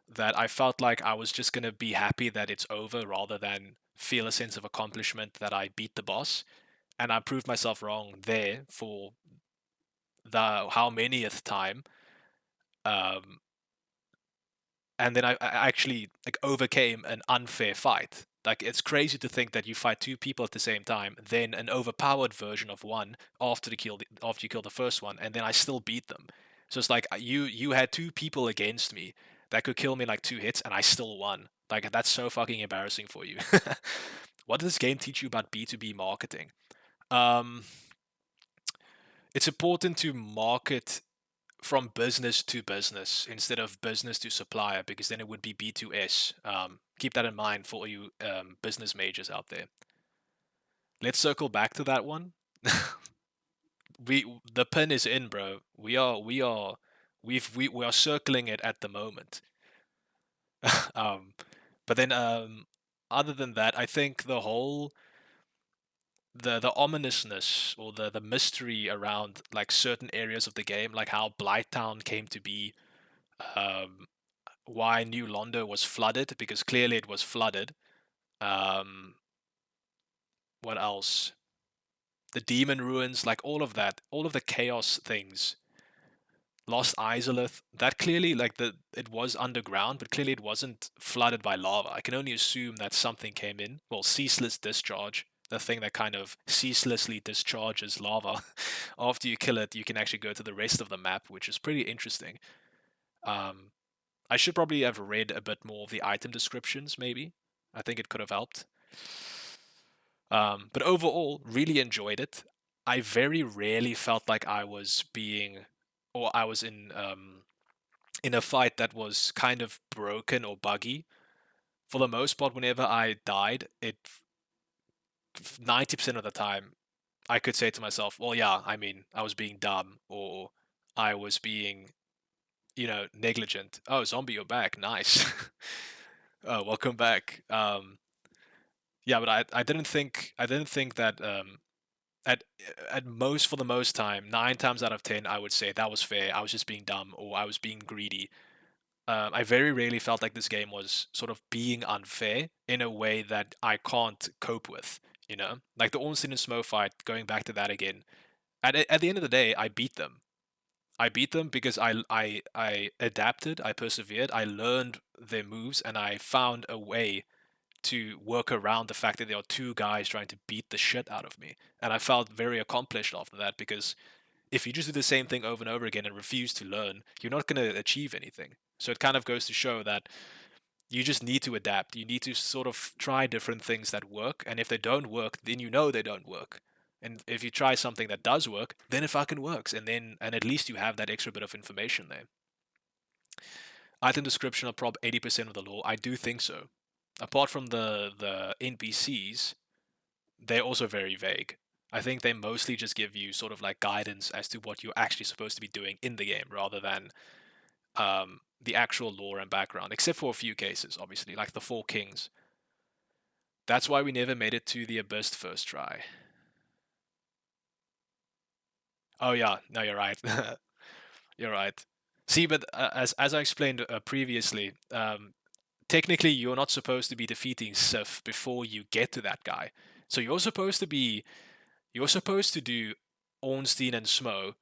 that I felt like I was just gonna be happy that it's over rather than feel a sense of accomplishment that I beat the boss, and I proved myself wrong there for the how manyth time. Um, and then I actually like overcame an unfair fight. Like it's crazy to think that you fight 2 people at the same time, then an overpowered version of one after you kill the first one, and then I still beat them. So it's like you had 2 people against me that could kill me in like 2 hits, and I still won. Like that's so fucking embarrassing for you. What does this game teach you about B2B marketing? Um, it's important to market from business to business instead of business to supplier because then it would be B2S. Keep that in mind for all you business majors out there. Let's circle back to that one. The pin is in, bro. We are circling it at the moment. um, but then other than that, I think the ominousness or the mystery around like certain areas of the game, like how Blighttown came to be, um, why New Londo was flooded because clearly it was flooded. Um, what else? The demon ruins, like all of that, all of the chaos things. Lost Izalith, that clearly like the it was underground, but clearly it wasn't flooded by lava. I can only assume that something came in. Well, ceaseless discharge, the thing that kind of ceaselessly discharges lava. After you kill it, you can actually go to the rest of the map, which is pretty interesting. Um, I should probably have read a bit more of the item descriptions, maybe. I think it could have helped. But overall, really enjoyed it. I very rarely felt like I was being, or I was in a fight that was kind of broken or buggy. For the most part, whenever I died, it 90% of the time, I could say to myself, "Well, yeah, I mean, I was being dumb, or I was being, negligent." Oh, zombie, you're back. Nice. Welcome back. Yeah, but I didn't think that at at most for the most time, 9 times out of 10, I would say that was fair. I was just being dumb or I was being greedy. I very rarely felt like this game was sort of being unfair in a way that I can't cope with. Like the Ornstein and Smo fight. Going back to that again. At the end of the day, I beat them. I beat them because I adapted, I persevered, I learned their moves, and I found a way to work around the fact that there are 2 guys trying to beat the shit out of me. And I felt very accomplished after that because if you just do the same thing over and over again and refuse to learn, you're not going to achieve anything. So it kind of goes to show that you just need to adapt. You need to sort of try different things that work. And if they don't work, then you know they don't work. And if you try something that does work, then it fucking works. And at least you have that extra bit of information there. Item description are prob 80% of the lore. I do think so. Apart from the NPCs, they're also very vague. I think they mostly just give you sort of like guidance as to what you're actually supposed to be doing in the game rather than the actual lore and background, except for a few cases, obviously, like the Four Kings. That's why we never made it to the Abyss first try. Oh yeah, no, you're right. You're right. See, but as I explained previously, technically you're not supposed to be defeating Sif before you get to that guy. So you're supposed to do Ornstein and Smo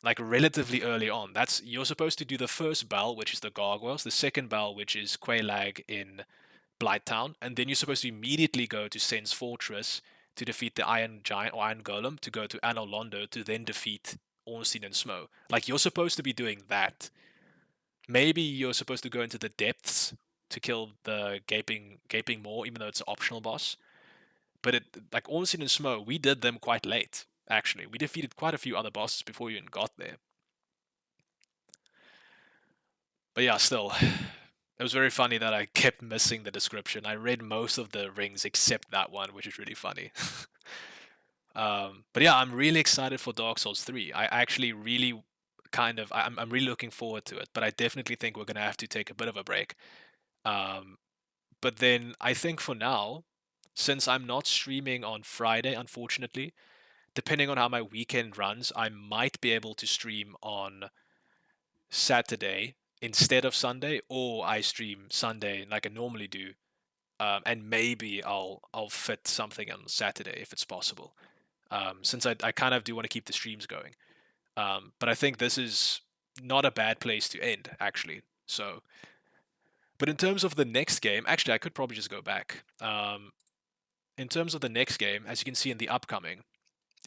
like relatively early on. You're supposed to do the first bell, which is the gargoyles, the second bell, which is Quelaag in Blighttown, and then you're supposed to immediately go to Sen's Fortress to defeat the Iron Giant or Iron Golem, to go to Anor Londo to then defeat Ornstein and Smough. Like you're supposed to be doing that. Maybe you're supposed to go into the depths to kill the gaping maw, even though it's an optional boss. But it like Ornstein and Smough, we did them quite late. Actually, we defeated quite a few other bosses before you even got there. But yeah, still, it was very funny that I kept missing the description. I read most of the rings except that one, which is really funny. But yeah, I'm really excited for Dark Souls 3. I actually really I'm really looking forward to it, but I definitely think we're gonna have to take a bit of a break. Um, but then I think for now, since I'm not streaming on Friday, unfortunately, depending on how my weekend runs, I might be able to stream on Saturday instead of Sunday, or I stream Sunday like I normally do, and maybe I'll fit something on Saturday if it's possible. Since I kind of do want to keep the streams going. But I think this is not a bad place to end, actually. So, but in terms of the next game, actually, I could probably just go back. In terms of the next game, as you can see in the upcoming,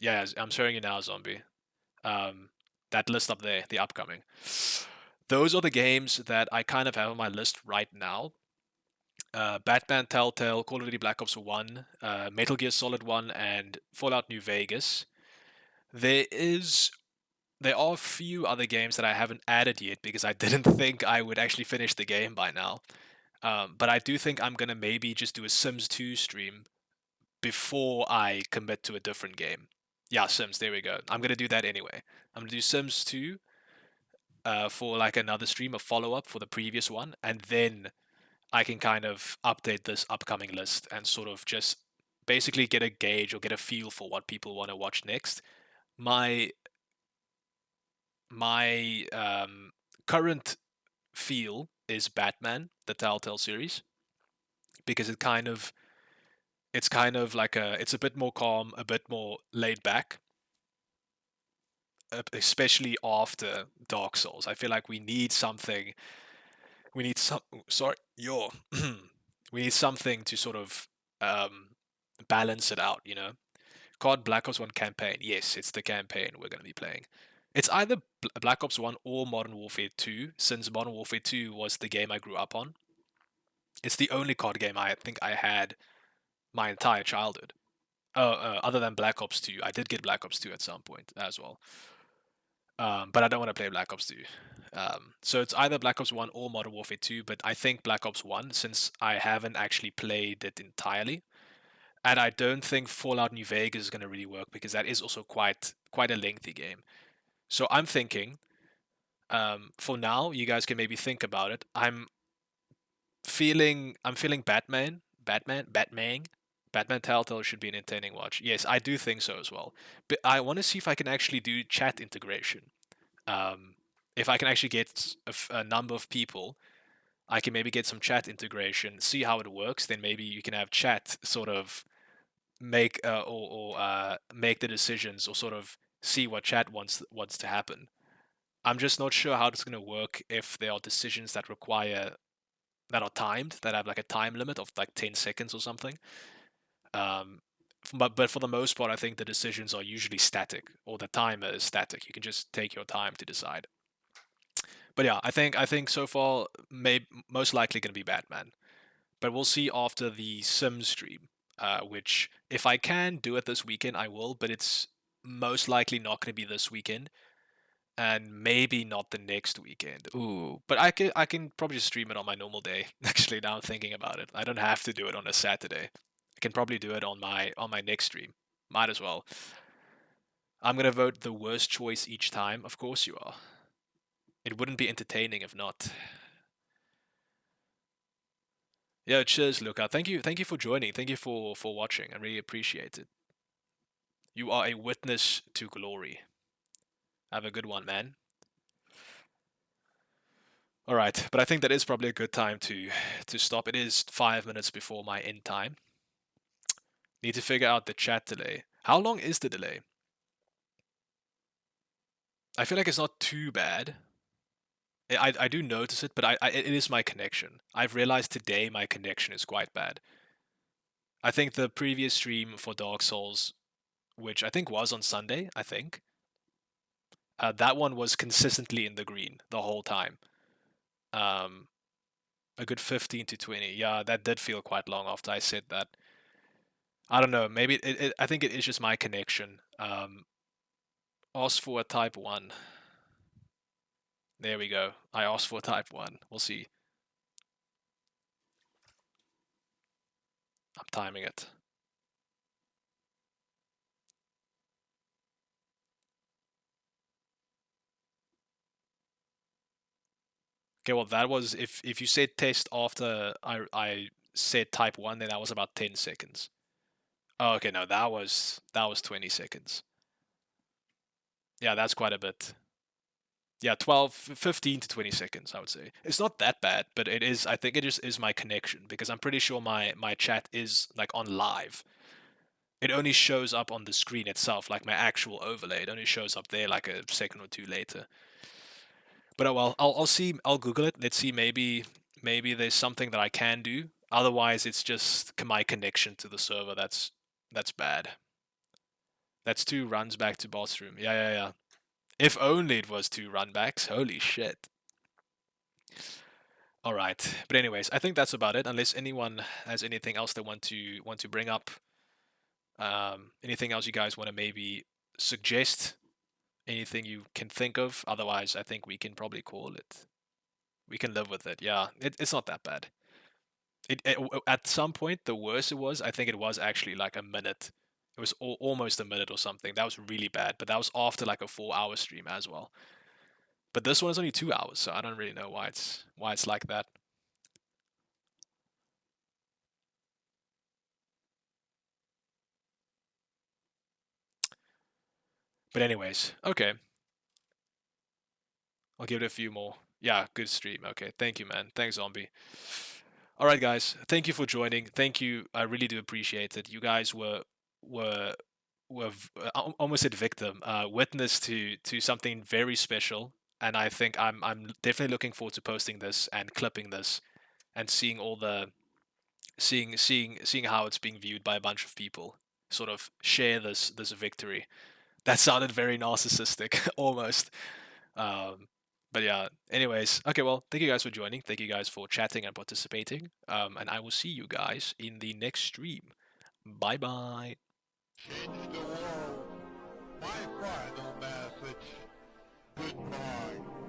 yeah, I'm showing you now, Zombie. Um, that list up there, the upcoming. Those are the games that I kind of have on my list right now. Batman Telltale, Call of Duty Black Ops 1, Metal Gear Solid 1, and Fallout New Vegas. There is there are a few other games that I haven't added yet because I didn't think I would actually finish the game by now. But I do think I'm gonna maybe just do a Sims 2 stream before I commit to a different game. Yeah, Sims. There we go. I'm gonna do that anyway. I'm gonna do Sims 2 for like another stream, a follow up for the previous one, and then I can kind of update this upcoming list and sort of just basically get a gauge or get a feel for what people want to watch next. My my current feel is Batman, the Telltale series, because it's kind of like it's a bit more calm, a bit more laid back, especially after Dark Souls. I feel like we need something. We need some. Sorry, your. We need something to sort of um, balance it out. COD Black Ops 1 campaign. Yes, it's the campaign we're going to be playing. It's either Black Ops 1 or Modern Warfare 2, since Modern Warfare 2 was the game I grew up on. It's the only COD game I think I had my entire childhood. Other than Black Ops 2. I did get Black Ops 2 at some point as well. But I don't want to play Black Ops 2. So it's either Black Ops 1 or Modern Warfare 2, but I think Black Ops 1, since I haven't actually played it entirely. And I don't think Fallout New Vegas is going to really work because that is also quite a lengthy game. So I'm thinking, for now, you guys can maybe think about it. I'm feeling Batman Telltale should be an entertaining watch. Yes, I do think so as well. But I want to see if I can actually do chat integration. Um, if I can actually get a number of people, I can maybe get some chat integration, see how it works. Then maybe you can have chat sort of make make the decisions or sort of see what chat wants to happen. I'm just not sure how it's going to work if there are decisions that are timed, that have like a time limit of like 10 seconds or something. Um, but for the most part, I think the decisions are usually static, or the timer is static. You can just take your time to decide. But yeah, I think so far, most likely going to be Batman. But we'll see after the Sim stream, which if I can do it this weekend, I will. But it's most likely not going to be this weekend, and maybe not the next weekend. Ooh, but I can probably just stream it on my normal day. Actually, now I'm thinking about it, I don't have to do it on a Saturday. I can probably do it on my next stream. Might as well. I'm gonna vote the worst choice each time. Of course you are. It wouldn't be entertaining if not. Yeah, cheers, Luca. Thank you for joining. Thank you for watching. I really appreciate it. You are a witness to glory. Have a good one, man. All right, but I think that is probably a good time to stop. It is 5 minutes before my end time. Need to figure out the chat delay. How long is the delay? I feel like it's not too bad. I do notice it, but it is my connection. I've realized today my connection is quite bad. I think the previous stream for Dark Souls, which I think was on Sunday, I think, that one was consistently in the green the whole time. Um, a good 15 to 20. Yeah, that did feel quite long after I said that. I don't know. Maybe I think it is just my connection. Ask for a type 1. There we go. I asked for a type 1. We'll see. I'm timing it. Okay, well that was if you said test after I said type 1, then that was about 10 seconds. Oh, okay, no, that was 20 seconds. Yeah, that's quite a bit. Yeah, 12, 15 to 20 seconds, I would say. It's not that bad, but it is, I think it just is my connection because I'm pretty sure my chat is like on live. It only shows up on the screen itself, like my actual overlay. It only shows up there like a second or two later. But well, I'll see. I'll Google it. Let's see. Maybe there's something that I can do. Otherwise, it's just my connection to the server that's bad. That's 2 runs back to boss room. Yeah, yeah, yeah. If only it was 2 runbacks. Holy shit. All right. But anyways, I think that's about it. Unless anyone has anything else they want to bring up. Anything else you guys want to maybe suggest? Anything you can think of? Otherwise, I think we can probably call it. We can live with it. Yeah, it's not that bad. At some point, the worse it was, I think it was actually like a minute. It was almost a minute or something. That was really bad. But that was after like a 4 hour stream as well. But this one is only 2 hours, so I don't really know why it's like that. But anyways, okay. I'll give it a few more. Yeah, good stream. Okay, thank you, man. Thanks, Zombie. All right, guys. Thank you for joining. Thank you. I really do appreciate it. You guys were almost said victim, witness to something very special, and I think I'm definitely looking forward to posting this and clipping this and seeing all the seeing how it's being viewed by a bunch of people. Sort of share this victory. That sounded very narcissistic, almost. Um, but yeah, anyways, okay, well, thank you guys for joining. Thank you guys for chatting and participating. And I will see you guys in the next stream. Bye bye. Change the world. My final message. Goodbye.